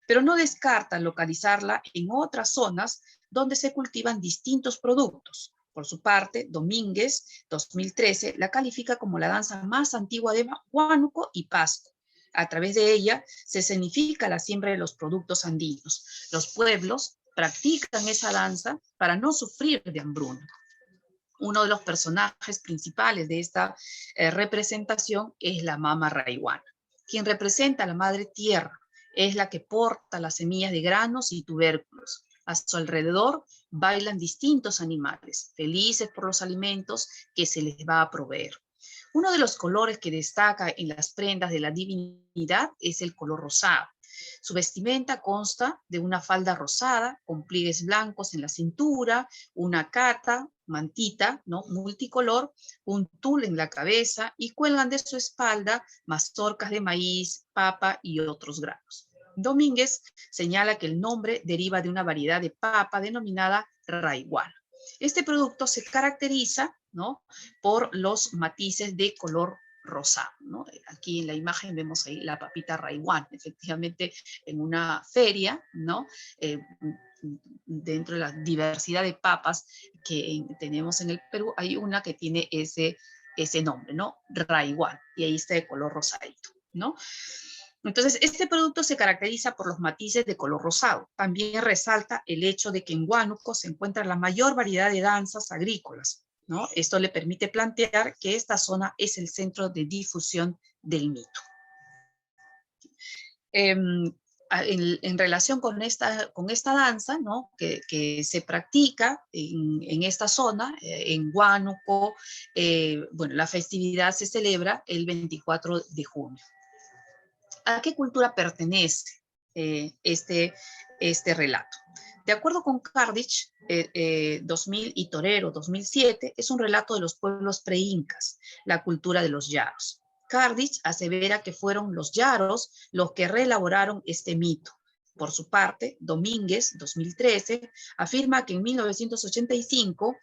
Pero no descarta localizarla en otras zonas donde se cultivan distintos productos. Por su parte, Domínguez, 2013, la califica como la danza más antigua de Huánuco y Pasco. A través de ella se escenifica la siembra de los productos andinos. Los pueblos practican esa danza para no sufrir de hambruna. Uno de los personajes principales de esta representación es la mama Rayguana, quien representa a la madre tierra. Es la que porta las semillas de granos y tubérculos. A su alrededor bailan distintos animales, felices por los alimentos que se les va a proveer. Uno de los colores que destaca en las prendas de la divinidad es el color rosado. Su vestimenta consta de una falda rosada con pliegues blancos en la cintura, una cata, mantita, ¿no? Multicolor, un tul en la cabeza y cuelgan de su espalda mazorcas de maíz, papa y otros granos. Domínguez señala que el nombre deriva de una variedad de papa denominada Rayguana. Este producto se caracteriza, ¿no?, por los matices de color rosado, ¿no? Aquí en la imagen vemos ahí la papita Rayguana, efectivamente en una feria, ¿no? Dentro de la diversidad de papas que tenemos en el Perú, hay una que tiene ese nombre, ¿no? Rayguana, y ahí está de color rosadito, ¿no? Entonces, este producto se caracteriza por los matices de color rosado. También resalta el hecho de que en Huánuco se encuentra la mayor variedad de danzas agrícolas, ¿no? Esto le permite plantear que esta zona es el centro de difusión del mito. En relación con esta danza, ¿no?, que se practica en esta zona, en Huánuco, bueno, la festividad se celebra el 24 de junio. ¿A qué cultura pertenece este relato? De acuerdo con Kardich, 2000 y Torero, 2007, es un relato de los pueblos pre-incas, la cultura de los yaros. Kardich asevera que fueron los yaros los que reelaboraron este mito. Por su parte, Domínguez, 2013, afirma que en 1985,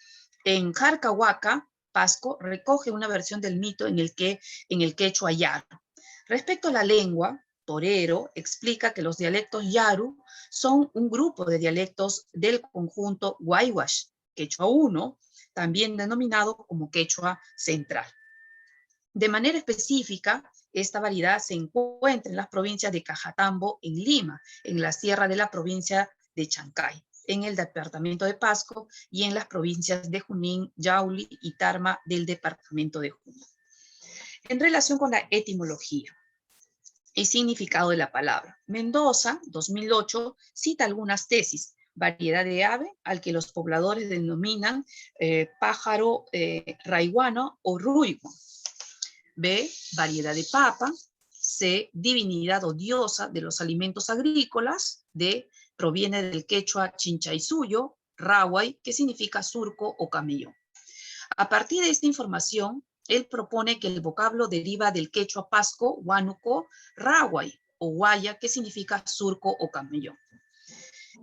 en Jarcahuaca, Pasco, recoge una versión del mito en el quechua yaro. Respecto a la lengua, Torero explica que los dialectos yaru son un grupo de dialectos del conjunto Waiwash, quechua 1, también denominado como quechua central. De manera específica, esta variedad se encuentra en las provincias de Cajatambo, en Lima, en la sierra de la provincia de Chancay, en el departamento de Pasco y en las provincias de Junín, Yauli y Tarma del departamento de Junín. En relación con la etimología y significado de la palabra, Mendoza, 2008, cita algunas tesis, variedad de ave al que los pobladores denominan pájaro raiguano o ruigo. B, variedad de papa. C, divinidad o diosa de los alimentos agrícolas. D, proviene del quechua chinchaysuyo, raway, que significa surco o camellón. A partir de esta información, él propone que el vocablo deriva del quechua pasco, huánuco, raway, o guaya, que significa surco o camellón.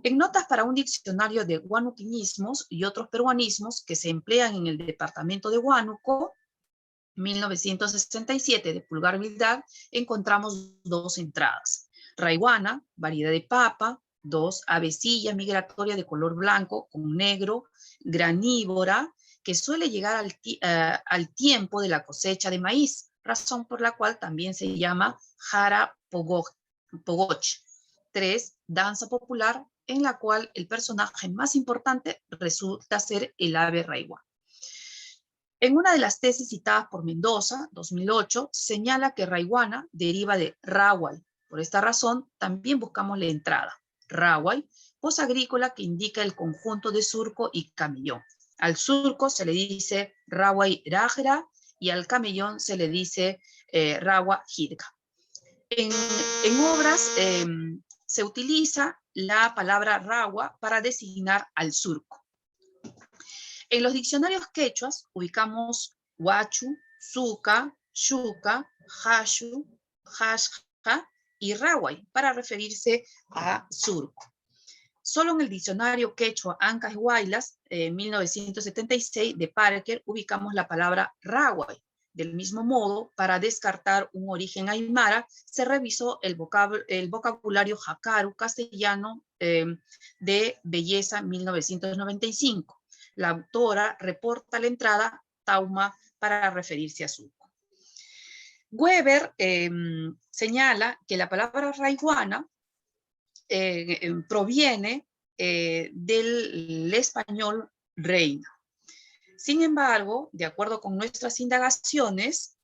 En notas para un diccionario de huanuquinismos y otros peruanismos que se emplean en el departamento de Huánuco, 1967, de Pulgar Vildad, encontramos dos entradas. Raiguana, variedad de papa. 2, avecilla migratoria de color blanco con negro, granívora, que suele llegar al tiempo de la cosecha de maíz, razón por la cual también se llama jara pogoch. 3, danza popular, en la cual el personaje más importante resulta ser el ave raigua. En una de las tesis citadas por Mendoza, 2008, señala que raiguana deriva de raway. Por esta razón, también buscamos la entrada. Raway, voz agrícola que indica el conjunto de surco y camellón. Al surco se le dice raway rajra y al camellón se le dice rawa hirga. En obras se utiliza la palabra rawa para designar al surco. En los diccionarios quechuas ubicamos huachu, suca, yuca, hashu, hashja y raway para referirse a surco. Solo en el diccionario quechua Ancas y Huaylas, 1976, de Parker, ubicamos la palabra raway. Del mismo modo, para descartar un origen aymara, se revisó el vocabulario jacaru castellano de Belleza 1995. La autora reporta la entrada tauma para referirse a surco. Weber señala que la palabra raiguana proviene del español reina. Sin embargo, de acuerdo con nuestras indagaciones,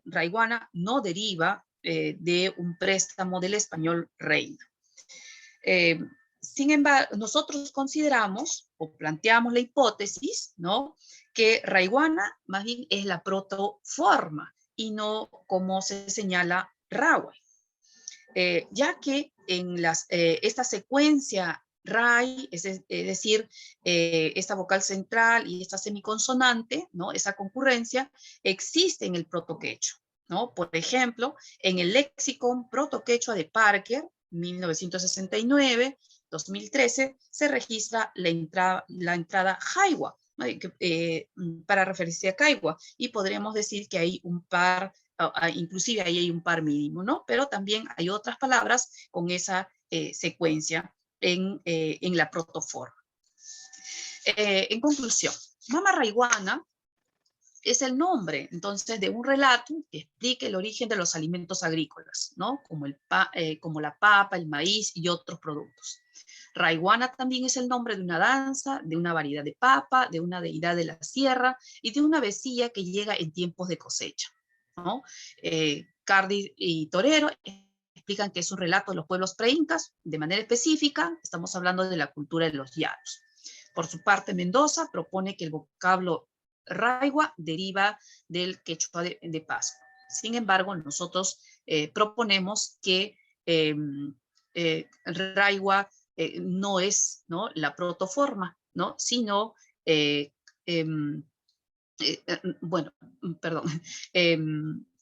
raiguana no deriva de un préstamo del español reina. Sin embargo, nosotros consideramos o planteamos la hipótesis, ¿no?, que raiguana más bien es la protoforma y no como se señala raway. Ya que en esta secuencia ray, es decir, esta vocal central y esta semiconsonante, ¿no?, esa concurrencia, existe en el protoquechua, ¿no? Por ejemplo, en el Lexicon Protoquechua de Parker, 1969, 2013, se registra la entrada jaiwa, ¿no?, para referirse a caigua, y podríamos decir que hay un par, inclusive ahí hay un par mínimo, ¿no? Pero también hay otras palabras con esa secuencia en la protoforma. En conclusión, Mama Raiguana es el nombre, entonces, de un relato que explica el origen de los alimentos agrícolas, ¿no?, como la papa, el maíz y otros productos. Raiguana también es el nombre de una danza, de una variedad de papa, de una deidad de la sierra y de una vecilla que llega en tiempos de cosecha, ¿no? Cardi y Torero explican que es un relato de los pueblos preincas, de manera específica, estamos hablando de la cultura de los llanos. Por su parte, Mendoza propone que el vocablo raigua deriva del quechua de Pascua. Sin embargo, nosotros proponemos que raigua no es, ¿no?, la protoforma, ¿no?, sino,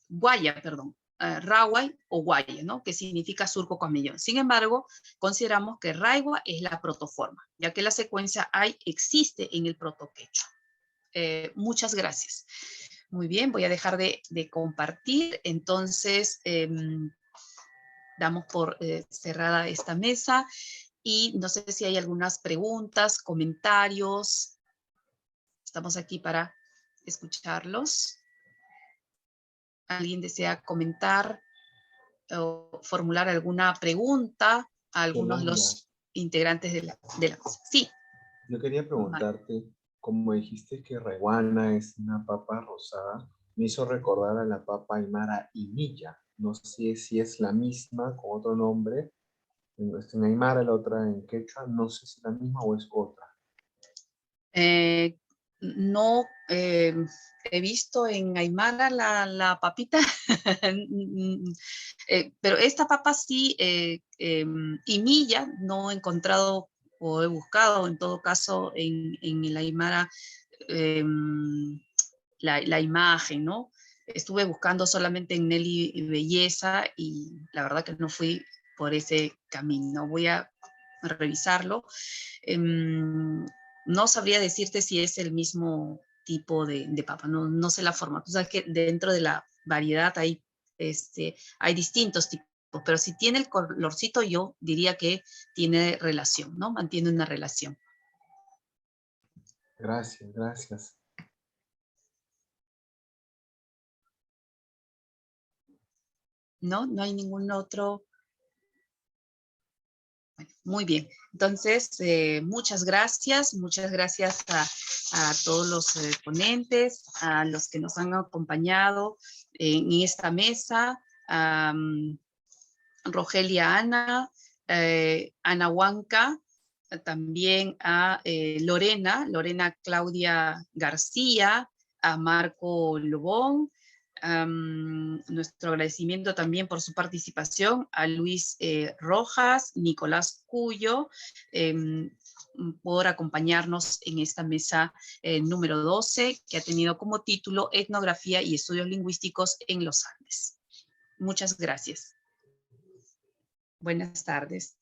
guaya, perdón, raway o guaya, ¿no?, que significa surco camellón. Sin embargo, consideramos que raigua es la protoforma, ya que la secuencia existe en el protoquechua. Muchas gracias. Muy bien, voy a dejar de compartir. Entonces, damos por cerrada esta mesa y no sé si hay algunas preguntas, comentarios. Estamos aquí para escucharlos. ¿Alguien desea comentar o formular alguna pregunta a algunos de los integrantes de la mesa? Sí. Yo quería preguntarte, como dijiste que raiguana es una papa rosada, me hizo recordar a la papa aymara imilla. No sé si es la misma con otro nombre en aymara, la otra en quechua. No sé si es la misma o es otra. No he visto en aymara la papita, pero esta papa sí, imilla, no he encontrado o he buscado, en todo caso, en el aymara la imagen, ¿no? Estuve buscando solamente en Nelly Belleza y la verdad que no fui por ese camino. Voy a revisarlo. No sabría decirte si es el mismo tipo de papa, no sé la forma. Tú sabes que dentro de la variedad hay distintos tipos, pero si tiene el colorcito yo diría que tiene relación, ¿no? Mantiene una relación. Gracias, gracias. ¿No? No hay ningún otro. Bueno, muy bien. Entonces, muchas gracias a todos los ponentes, a los que nos han acompañado en esta mesa, a Rogelia Ana, Ana Huanca, también a Lorena Claudia García, a Marco Lobón, nuestro agradecimiento también por su participación a Luis Rojas, Nicolás Cuyo, por acompañarnos en esta mesa número 12, que ha tenido como título Etnografía y Estudios Lingüísticos en los Andes. Muchas gracias. Buenas tardes.